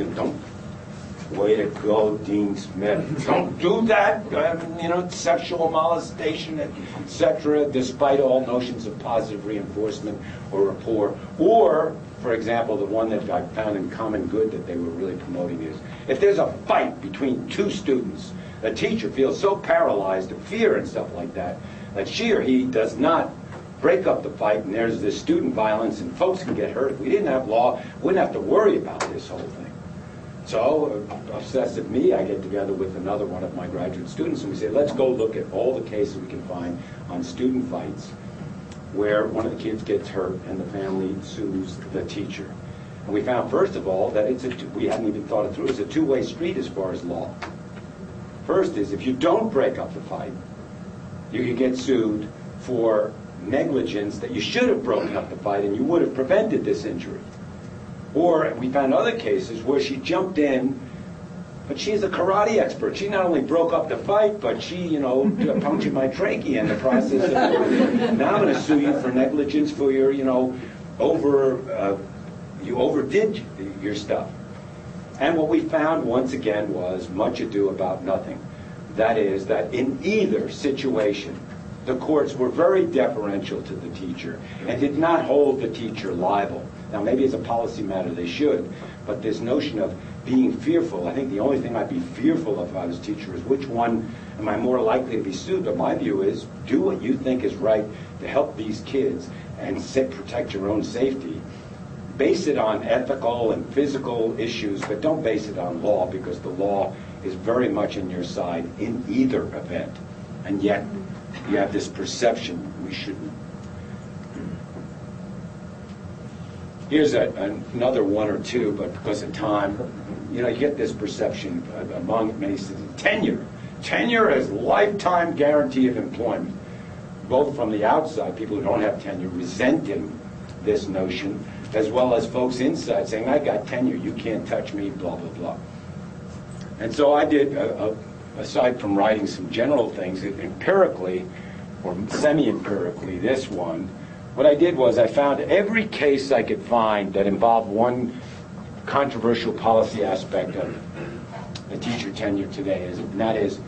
Way to go, Dean Smith. Don't do that. Sexual molestation, etc., despite all notions of positive reinforcement or rapport. Or, for example, the one that I found in Common Good that they were really promoting is, if there's a fight between two students, a teacher feels so paralyzed of fear and stuff like that, that she or he does not break up the fight, and there's this student violence, and folks can get hurt. If we didn't have law, we wouldn't have to worry about this whole thing. So, obsessive me, I get together with another one of my graduate students, and we say, let's go look at all the cases we can find on student fights where one of the kids gets hurt and the family sues the teacher. And we found, first of all, that we hadn't even thought it through, it's a two-way street as far as law. First is, if you don't break up the fight, you could get sued for negligence that you should have broken up the fight and you would have prevented this injury. Or we found other cases where she jumped in, but she's a karate expert. She not only broke up the fight, but she, punctured my trachea in the process of now I'm going to sue you for negligence for your, you overdid your stuff. And what we found, once again, was much ado about nothing. That is, that in either situation, the courts were very deferential to the teacher and did not hold the teacher liable. Now, maybe as a policy matter they should, but this notion of being fearful, I think the only thing I'd be fearful of if I was a teacher is which one am I more likely to be sued. But my view is, do what you think is right to help these kids and protect your own safety. Base it on ethical and physical issues, but don't base it on law, because the law is very much in your side in either event. And yet, you have this perception we shouldn't. Here's another one or two, but because of time, you get this perception among many citizens. Tenure is lifetime guarantee of employment. Both from the outside, people who don't have tenure resenting this notion, as well as folks inside saying, I got tenure, you can't touch me, blah, blah, blah. And so I did, aside from writing some general things, empirically, or semi-empirically, this one, what I did was I found every case I could find that involved one controversial policy aspect of the teacher tenure today, and that is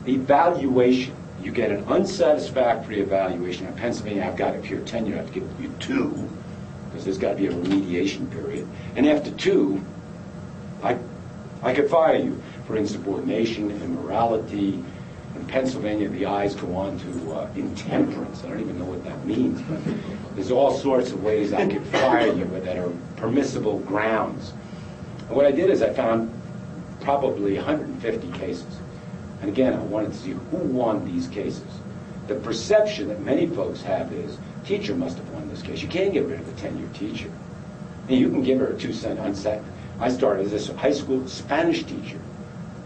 evaluation. You get an unsatisfactory evaluation. In Pennsylvania, I've got, if you're tenure, I have to give you 2, because there's got to be a remediation period. And after 2, I could fire you for insubordination, immorality. In Pennsylvania, the I's go on to intemperance. I don't even know what that means, but there's all sorts of ways I could fire you that are permissible grounds. And what I did is I found probably 150 cases. And again, I wanted to see who won these cases. The perception that many folks have is, teacher must have won this case. You can't get rid of a tenured teacher. And you can give her a 2-cent unset. I started as a high school Spanish teacher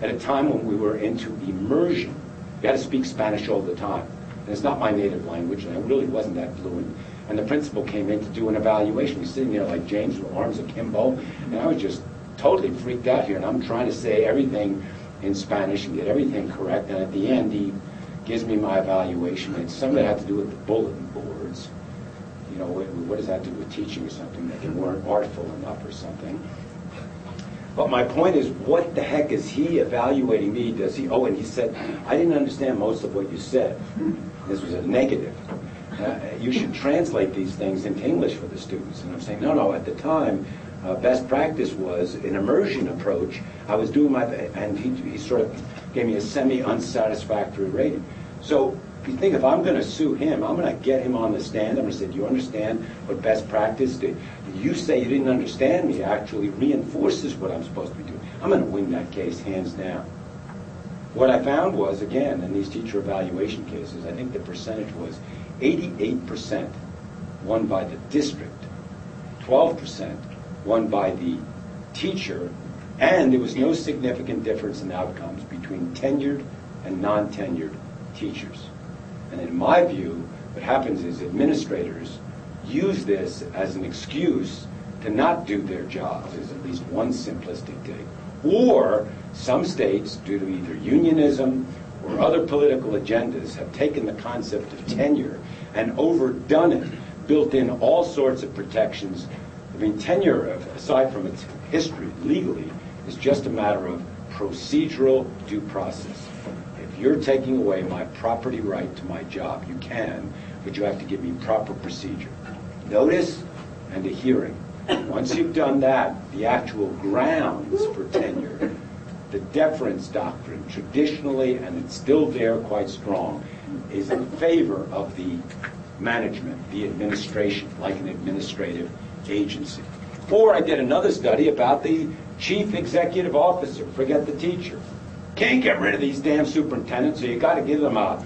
at a time when we were into immersion. You had to speak Spanish all the time. And it's not my native language, and I really wasn't that fluent. And the principal came in to do an evaluation. He's sitting there like James with arms akimbo, and I was just totally freaked out here. And I'm trying to say everything in Spanish and get everything correct. And at the end, he gives me my evaluation. And some of it had to do with the bulletin boards. What does that do with teaching or something, that they weren't artful enough or something? But my point is, what the heck is he evaluating me? Does he? Oh, and he said, I didn't understand most of what you said. This was a negative. You should translate these things into English for the students. And I'm saying, no, at the time, best practice was an immersion approach. I was doing and he sort of gave me a semi-unsatisfactory rating. So you think if I'm going to sue him, I'm going to get him on the stand. I'm going to say, do you understand what best practice did? You say you didn't understand me actually reinforces what I'm supposed to be doing. I'm going to win that case hands down. What I found was, again, in these teacher evaluation cases, I think the percentage was 88% won by the district, 12% won by the teacher, and there was no significant difference in outcomes between tenured and non-tenured teachers. And in my view, what happens is administrators use this as an excuse to not do their jobs, is at least one simplistic take. Or some states, due to either unionism or other political agendas, have taken the concept of tenure and overdone it, built in all sorts of protections. I mean, tenure, aside from its history legally, is just a matter of procedural due process. If you're taking away my property right to my job, you can, but you have to give me proper procedure. Notice and a hearing. Once you've done that, the actual grounds for tenure, the deference doctrine, traditionally, and it's still there quite strong, is in favor of the management, the administration, like an administrative agency. Or I did another study about the chief executive officer, forget the teacher. Can't get rid of these damn superintendents, so you got to give them a,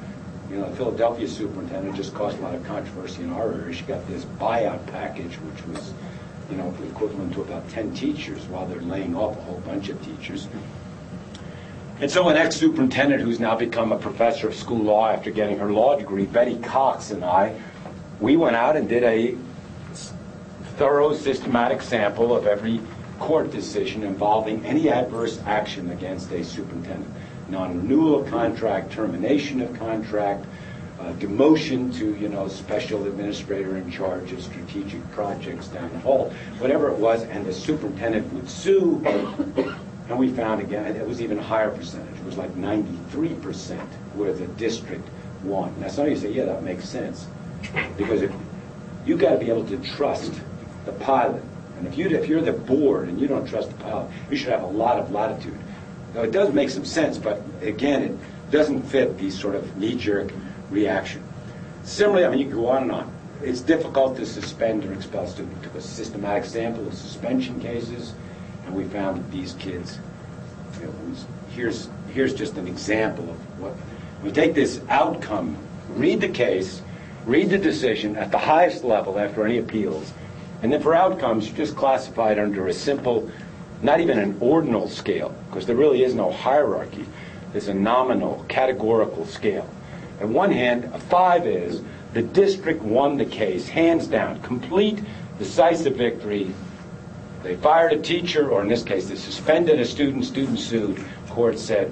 the Philadelphia superintendent just caused a lot of controversy in our area. She got this buyout package, which was, equivalent to about 10 teachers while they're laying off a whole bunch of teachers. And so an ex-superintendent who's now become a professor of school law after getting her law degree, Betty Cox and I, we went out and did a thorough, systematic sample of every court decision involving any adverse action against a superintendent. Non-renewal of contract, termination of contract, demotion to, special administrator in charge of strategic projects down the hall, whatever it was, and the superintendent would sue. And we found, again, it was even a higher percentage. It was like 93% where the district won. Now, some of you say, yeah, that makes sense. Because if you got to be able to trust the pilot. And if you're the board and you don't trust the pilot, you should have a lot of latitude. Now, it does make some sense, but again, it doesn't fit the sort of knee-jerk reaction. Similarly, you can go on and on. It's difficult to suspend or expel students. We took a systematic sample of suspension cases, and we found that these kids, here's just an example of what, we take this outcome, read the case, read the decision at the highest level after any appeals, and then for outcomes, you just classify it under a simple, not even an ordinal scale, because there really is no hierarchy. There's a nominal, categorical scale. On one hand, a 5 is the district won the case, hands down, complete, decisive victory. They fired a teacher, or in this case, they suspended a student sued. Court said,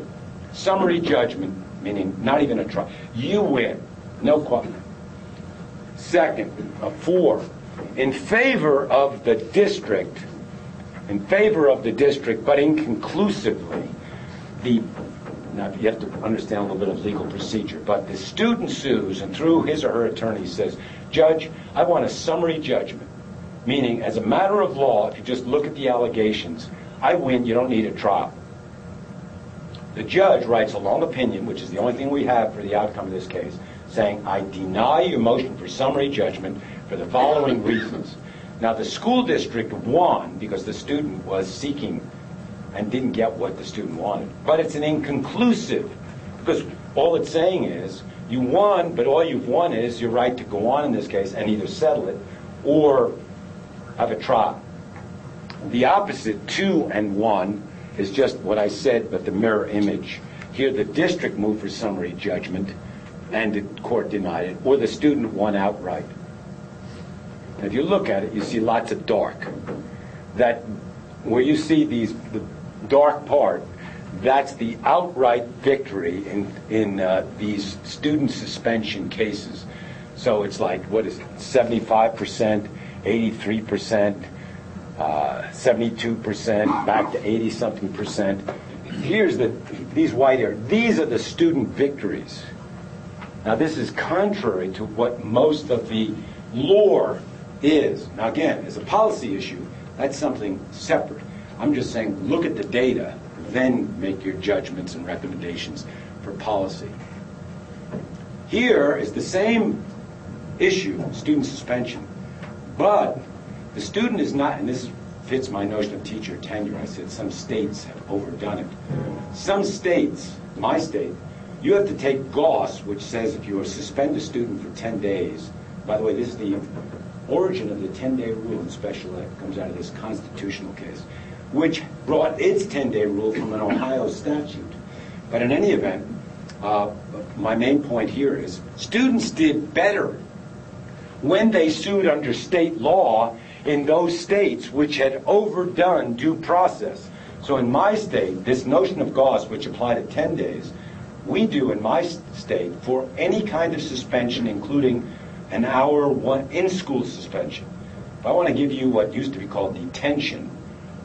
summary judgment, meaning not even a trial. You win, no question. Second, a 4, in favor of the district, but inconclusively, now you have to understand a little bit of legal procedure, but the student sues and through his or her attorney says, Judge, I want a summary judgment, meaning as a matter of law, if you just look at the allegations, I win, you don't need a trial. The judge writes a long opinion, which is the only thing we have for the outcome of this case, saying, I deny your motion for summary judgment for the following reasons. Now, the school district won because the student was seeking and didn't get what the student wanted. But it's an inconclusive, because all it's saying is, you won, but all you've won is your right to go on in this case and either settle it or have a trial. The opposite, 2 and 1, is just what I said, but the mirror image. Here, the district moved for summary judgment, and the court denied it, or the student won outright. And if you look at it, you see lots of dark. That where you see the dark part, that's the outright victory in these student suspension cases. So it's like, what is it, 75%, 83%, 72%, back to 80-something percent. Here's these white areas. These are the student victories. Now, this is contrary to what most of the lore is. Now, again, as a policy issue, that's something separate. I'm just saying, look at the data, then make your judgments and recommendations for policy. Here is the same issue, student suspension, but the student is not, and this fits my notion of teacher tenure. I said some states have overdone it. Some states, my state, you have to take Goss, which says if you suspend a student for 10 days, by the way, this is the origin of the 10-day rule in special ed, comes out of this constitutional case, which brought its 10-day rule from an Ohio statute. But in any event, my main point here is students did better when they sued under state law in those states which had overdone due process. So in my state, this notion of Goss, which applied to 10 days, we do in my state for any kind of suspension, including an hour in-school suspension. If I want to give you what used to be called detention,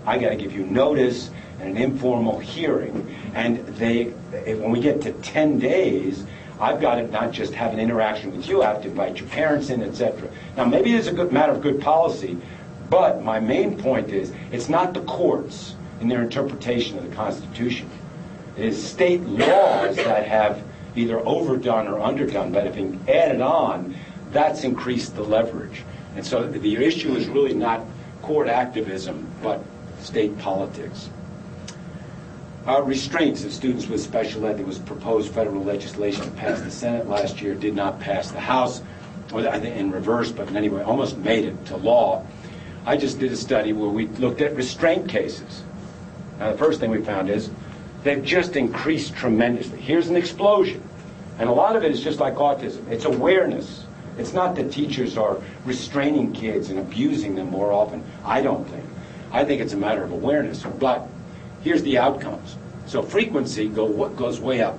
I got to give you notice and an informal hearing. And when we get to 10 days, I've got to not just have an interaction with you, I have to invite your parents in, etc. Now, maybe it's a good matter of good policy, but my main point is it's not the courts in their interpretation of the Constitution. It is state laws that have either overdone or underdone, but if being added on, that's increased the leverage. And so the issue is really not court activism, but state politics. Restraints of students with special ed. There was proposed federal legislation that passed the Senate last year, did not pass the House, or I think in reverse, but anyway, almost made it to law. I just did a study where we looked at restraint cases. Now, the first thing we found is they've just increased tremendously. Here's an explosion. And a lot of it is just like autism. It's awareness. It's not that teachers are restraining kids and abusing them more often. I don't think. I think it's a matter of awareness. But here's the outcomes. So frequency goes way up.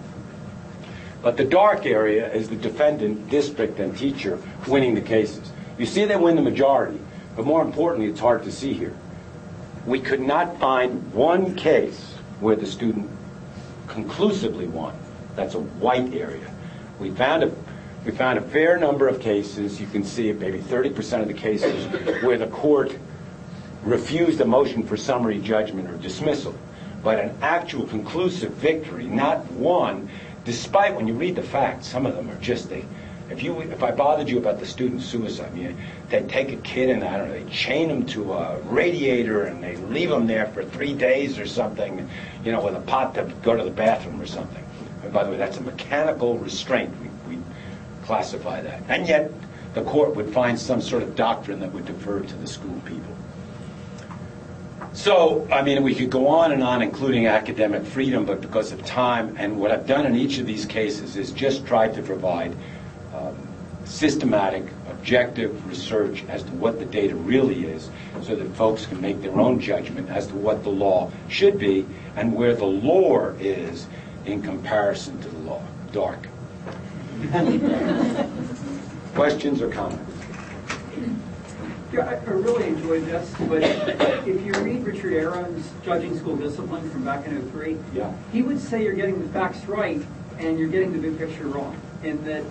But the dark area is the defendant, district, and teacher winning the cases. You see they win the majority, but more importantly, it's hard to see here. We could not find one case where the student conclusively won. That's a white area. We found a fair number of cases. You can see maybe 30% of the cases where the court refused a motion for summary judgment or dismissal. But an actual conclusive victory, not one, despite when you read the facts, some of them are just, if I bothered you about the student suicide, they'd take a kid and I don't know, they chain him to a radiator and they leave him there for 3 days or something, with a pot to go to the bathroom or something. And by the way, that's a mechanical restraint. We classify that. And yet, the court would find some sort of doctrine that would defer to the school people. So, we could go on, including academic freedom, but because of time, and what I've done in each of these cases is just tried to provide systematic, objective research as to what the data really is, so that folks can make their own judgment as to what the law should be and where the lore is in comparison to the law. Dark. Questions or comments? Yeah, I really enjoyed this, but if you read Richard Aaron's Judging School Discipline from back in '03, he would say you're getting the facts right and you're getting the big picture wrong. In that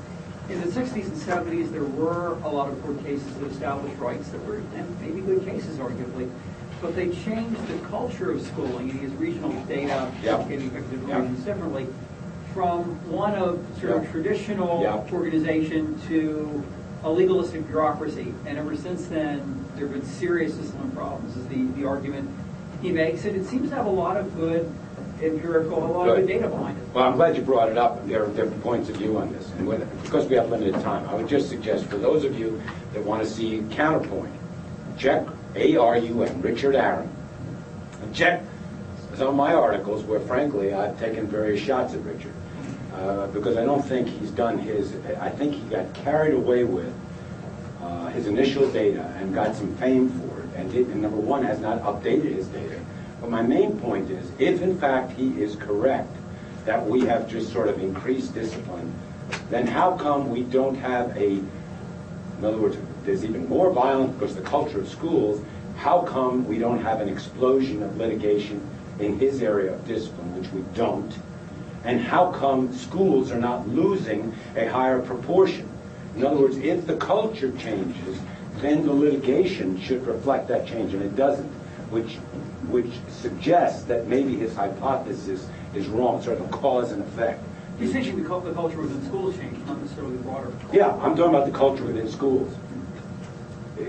in the 60s and 70s, there were a lot of court cases that established rights that were, and maybe good cases arguably, but they changed the culture of schooling and these regional data, educating effective regions differently, from one of sort of traditional organization to a legalistic bureaucracy. And ever since then, there have been serious discipline problems, is the argument he makes. And it seems to have a lot of good empirical, a lot of good data behind it. Well, I'm glad you brought it up. There are different points of view on this. And because we have limited time, I would just suggest for those of you that want to see counterpoint, check ARUN, Richard Aaron. And check some of my articles where, frankly, I've taken various shots at Richard. Because I don't think he's done I think he got carried away with his initial data and got some fame for it, and number one, has not updated his data. But my main point is, if in fact he is correct that we have just sort of increased discipline, then how come we don't have in other words, there's even more violence because of the culture of schools, how come we don't have an explosion of litigation in his area of discipline, which we don't? And how come schools are not losing a higher proportion? In other words, if the culture changes, then the litigation should reflect that change, and it doesn't, which suggests that maybe his hypothesis is wrong, sort of cause and effect. He's thinking the culture within schools changed, not necessarily broader. Yeah, I'm talking about the culture within schools.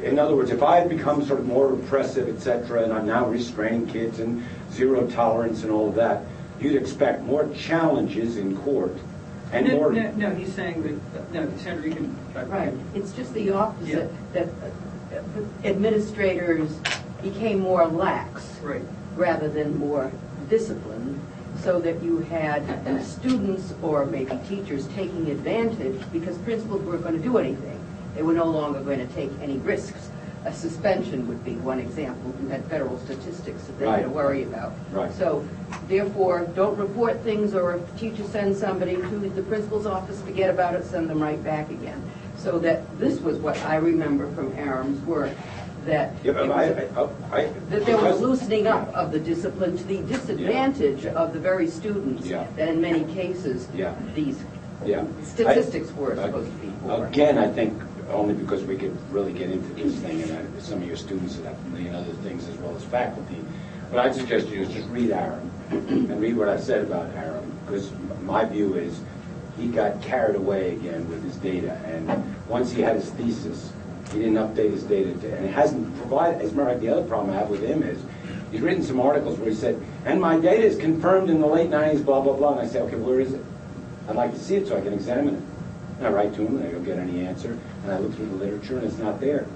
In other words, if I had become sort of more repressive, etc., and I'm now restraining kids and zero tolerance and all of that, you'd expect more challenges in court and more. No, he's saying that. No, Sandra, you can. Right. It's just the opposite. That administrators became more lax, rather than more disciplined, so that you had students or maybe teachers taking advantage because principals weren't going to do anything. They were no longer going to take any risks. A suspension would be one example. You had federal statistics that they had to worry about. So, therefore, don't report things, or if the teacher sends somebody to the principal's office, forget about it, send them right back again. So that this was what I remember from Aram's work, that Yeah, that there was loosening up of the discipline to the disadvantage of the very students that in many cases these statistics were supposed to be for. Again, I think only because we could really get into this thing, and some of your students have a million other things as well as faculty. What I'd suggest you is just read Aaron and read what I said about Aaron, because my view is he got carried away again with his data, and once he had his thesis, he didn't update his data, and it hasn't provided. As a matter of fact, the other problem I have with him is he's written some articles where he said, and my data is confirmed in the late 90s, blah, blah, blah, and I say, okay, where is it? I'd like to see it so I can examine it. And I write to him, and I don't get any answer, and I look through the literature, and it's not there.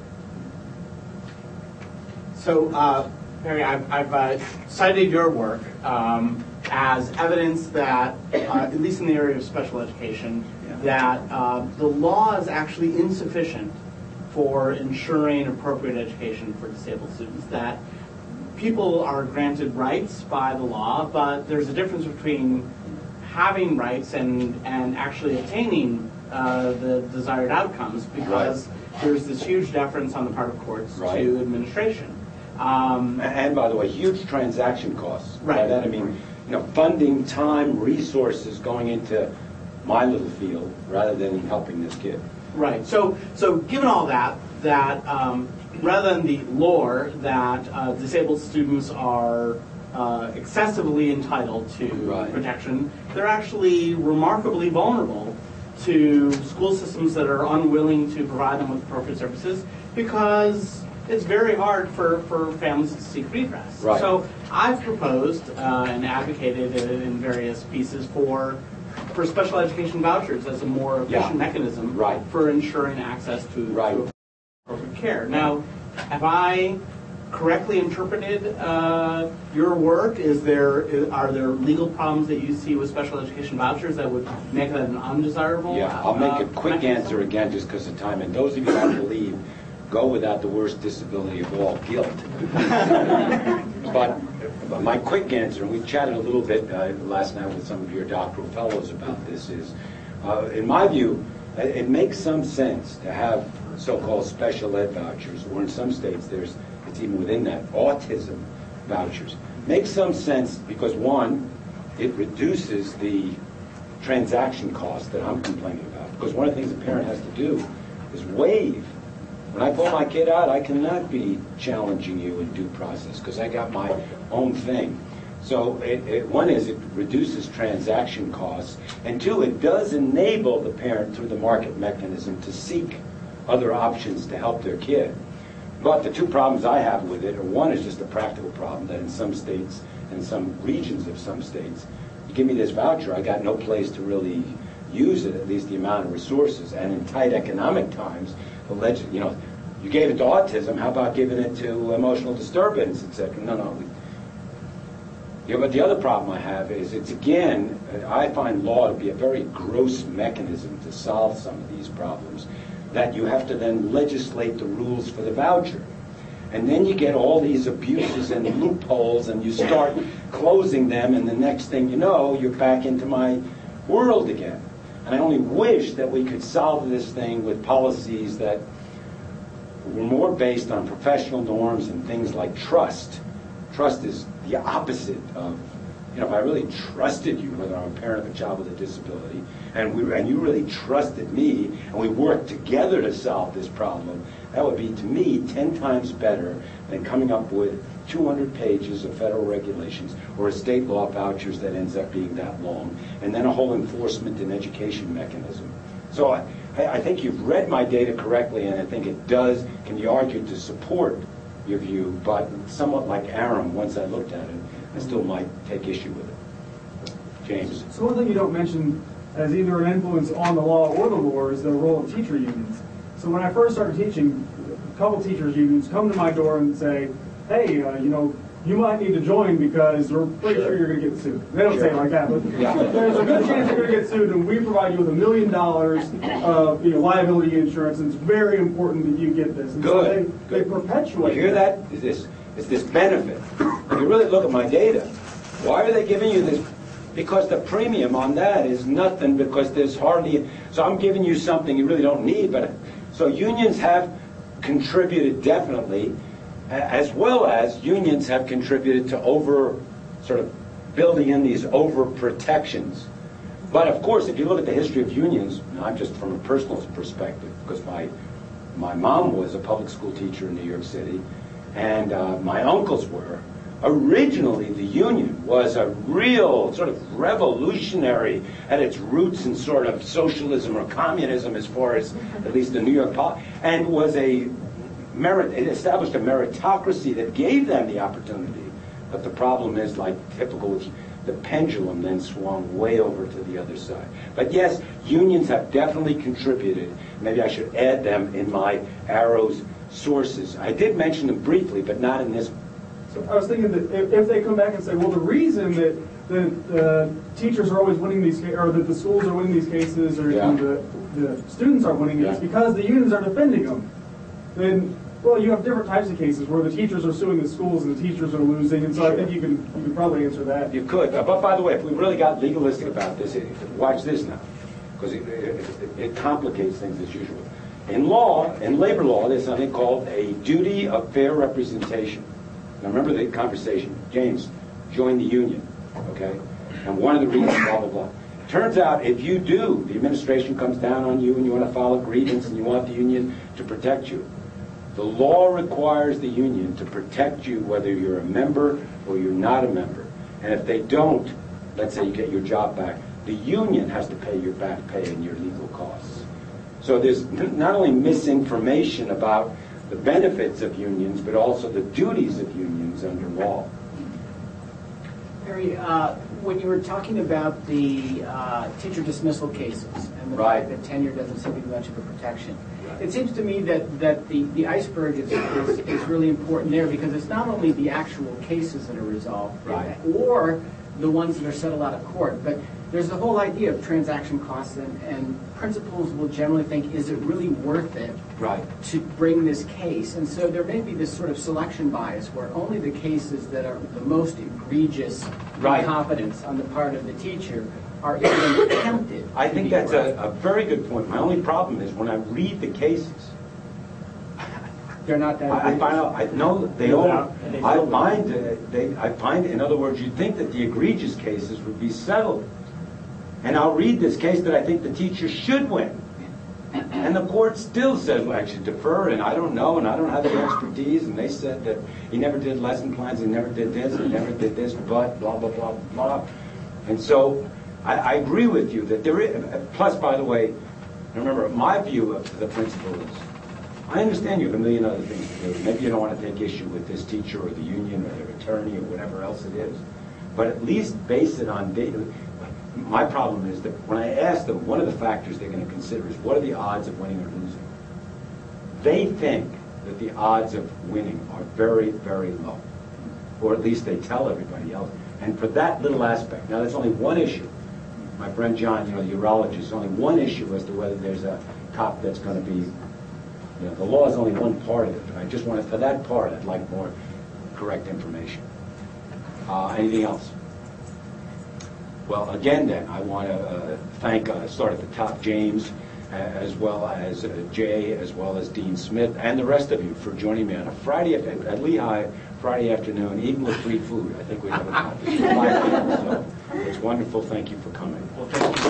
So, Mary, I've cited your work as evidence that, at least in the area of special education, that the law is actually insufficient for ensuring appropriate education for disabled students, that people are granted rights by the law, but there's a difference between having rights and actually obtaining the desired outcomes, because there's this huge deference on the part of courts to administration. And by the way, huge transaction costs. Right. By that I mean, funding, time, resources going into my little field rather than in helping this kid. Right. So given all that rather than the lore that disabled students are excessively entitled to protection, they're actually remarkably vulnerable to school systems that are unwilling to provide them with appropriate services, because it's very hard for families to seek redress. Right. So I've proposed and advocated in various pieces for special education vouchers as a more efficient mechanism for ensuring access to appropriate care. Now, have I correctly interpreted your work? Are there legal problems that you see with special education vouchers that would make that an undesirable? Yeah, I'll make a quick answer again just because of time. And those of you who believe, go without the worst disability of all, guilt. But my quick answer, and we chatted a little bit last night with some of your doctoral fellows about this, is, in my view, it makes some sense to have so-called special ed vouchers, or in some states it's even within that, autism vouchers. Makes some sense because, one, it reduces the transaction cost that I'm complaining about. Because one of the things a parent has to do is waive. When I pull my kid out, I cannot be challenging you in due process because I got my own thing. So one is it reduces transaction costs, and two, it does enable the parent through the market mechanism to seek other options to help their kid. But the two problems I have with it are, one is just a practical problem that in some states and some regions of some states, you give me this voucher, I got no place to really use it, at least the amount of resources. And in tight economic times, you gave it to autism, how about giving it to emotional disturbance, etc.? No. But the other problem I have is I find law to be a very gross mechanism to solve some of these problems, that you have to then legislate the rules for the voucher. And then you get all these abuses and loopholes, and you start closing them, and the next thing you know, you're back into my world again. And I only wish that we could solve this thing with policies that were more based on professional norms and things like trust. Trust is the opposite of, if I really trusted you, whether I'm a parent of a child with a disability, and you really trusted me, and we worked together to solve this problem, that would be, to me, 10 times better than coming up with 200 pages of federal regulations or a state law vouchers that ends up being that long, and then a whole enforcement and education mechanism. So I think you've read my data correctly, and I think it can be argued to support your view, but somewhat like Aram, once I looked at it, I still might take issue with it. James. So one thing you don't mention as either an influence on the law or the lore is the role of teacher unions. So when I first started teaching, a couple teachers unions come to my door and say, hey, you might need to join because we're pretty sure you're going to get sued. They don't say it like that, but there's a good chance you're going to get sued, and we provide you with $1 million of liability insurance, and it's very important that you get this. And good. So they perpetuate. You hear that? It's this benefit. If you really look at my data, why are they giving you this? Because the premium on that is nothing, because there's hardly. So I'm giving you something you really don't need. So unions have contributed definitely, as well as unions have contributed to sort of building in these over protections. But of course, if you look at the history of unions, not just from a personal perspective, because my mom was a public school teacher in New York City, and my uncles were. Originally, the union was a real sort of revolutionary at its roots in sort of socialism or communism, as far as at least the New York and was it established a meritocracy that gave them the opportunity. But the problem is, like typical with the pendulum then swung way over to the other side. But yes, unions have definitely contributed. Maybe I should add them in my arrows sources. I did mention them briefly, but not in this. So I was thinking that if they come back and say, well, the reason that the teachers are always winning these, or that the schools are winning these cases, or the students are winning it, is because the unions are defending them, then, well, you have different types of cases where the teachers are suing the schools and the teachers are losing, and so I think you can probably answer that. You could, but by the way, if we really got legalistic about this, watch this now, because it complicates things as usual. In law, in labor law, there's something called a duty of fair representation. Now remember the conversation. James, join the union, okay? And one of the reasons, blah, blah, blah. Turns out if you do, the administration comes down on you and you want to file a grievance and you want the union to protect you. The law requires the union to protect you whether you're a member or you're not a member. And if they don't, let's say you get your job back, the union has to pay your back pay and your legal costs. So there's not only misinformation about the benefits of unions, but also the duties of unions under law. Harry, when you were talking about the teacher dismissal cases and the fact that tenure doesn't seem to be much of a protection, it seems to me that the iceberg is really important there, because it's not only the actual cases that are resolved, or the ones that are settled out of court, but there's the whole idea of transaction costs, and principals will generally think, is it really worth it to bring this case? And so there may be this sort of selection bias where only the cases that are the most egregious incompetence on the part of the teacher are even attempted. I think that's a very good point. My only problem is when I read the cases, they're not that I find out, I find, in other words, you'd think that the egregious cases would be settled. And I'll read this case that I think the teacher should win. And the court still says, well, I should defer, and I don't know, and I don't have the expertise, and they said that he never did lesson plans, he never did this, he never did this, but blah, blah, blah, blah. And so I agree with you that there is, plus, by the way, remember, my view of the principle is, I understand you have a million other things to do. Maybe you don't want to take issue with this teacher or the union or their attorney or whatever else it is. But at least base it on data. My problem is that when I ask them, one of the factors they're going to consider is what are the odds of winning or losing? They think that the odds of winning are very, very low. Or at least they tell everybody else. And for that little aspect, now there's only one issue. My friend John, the urologist, only one issue as to whether there's a cop that's going to be, the law is only one part of it. But I just wanted, for that part, I'd like more correct information. Anything else? Well, again, then, I want to thank, start at the top, James, as well as Jay, as well as Dean Smith, and the rest of you for joining me on a Friday at LeHigh, Friday afternoon, even with free food. I think we have about 5 people, so it's wonderful. Thank you for coming. Well, thank you.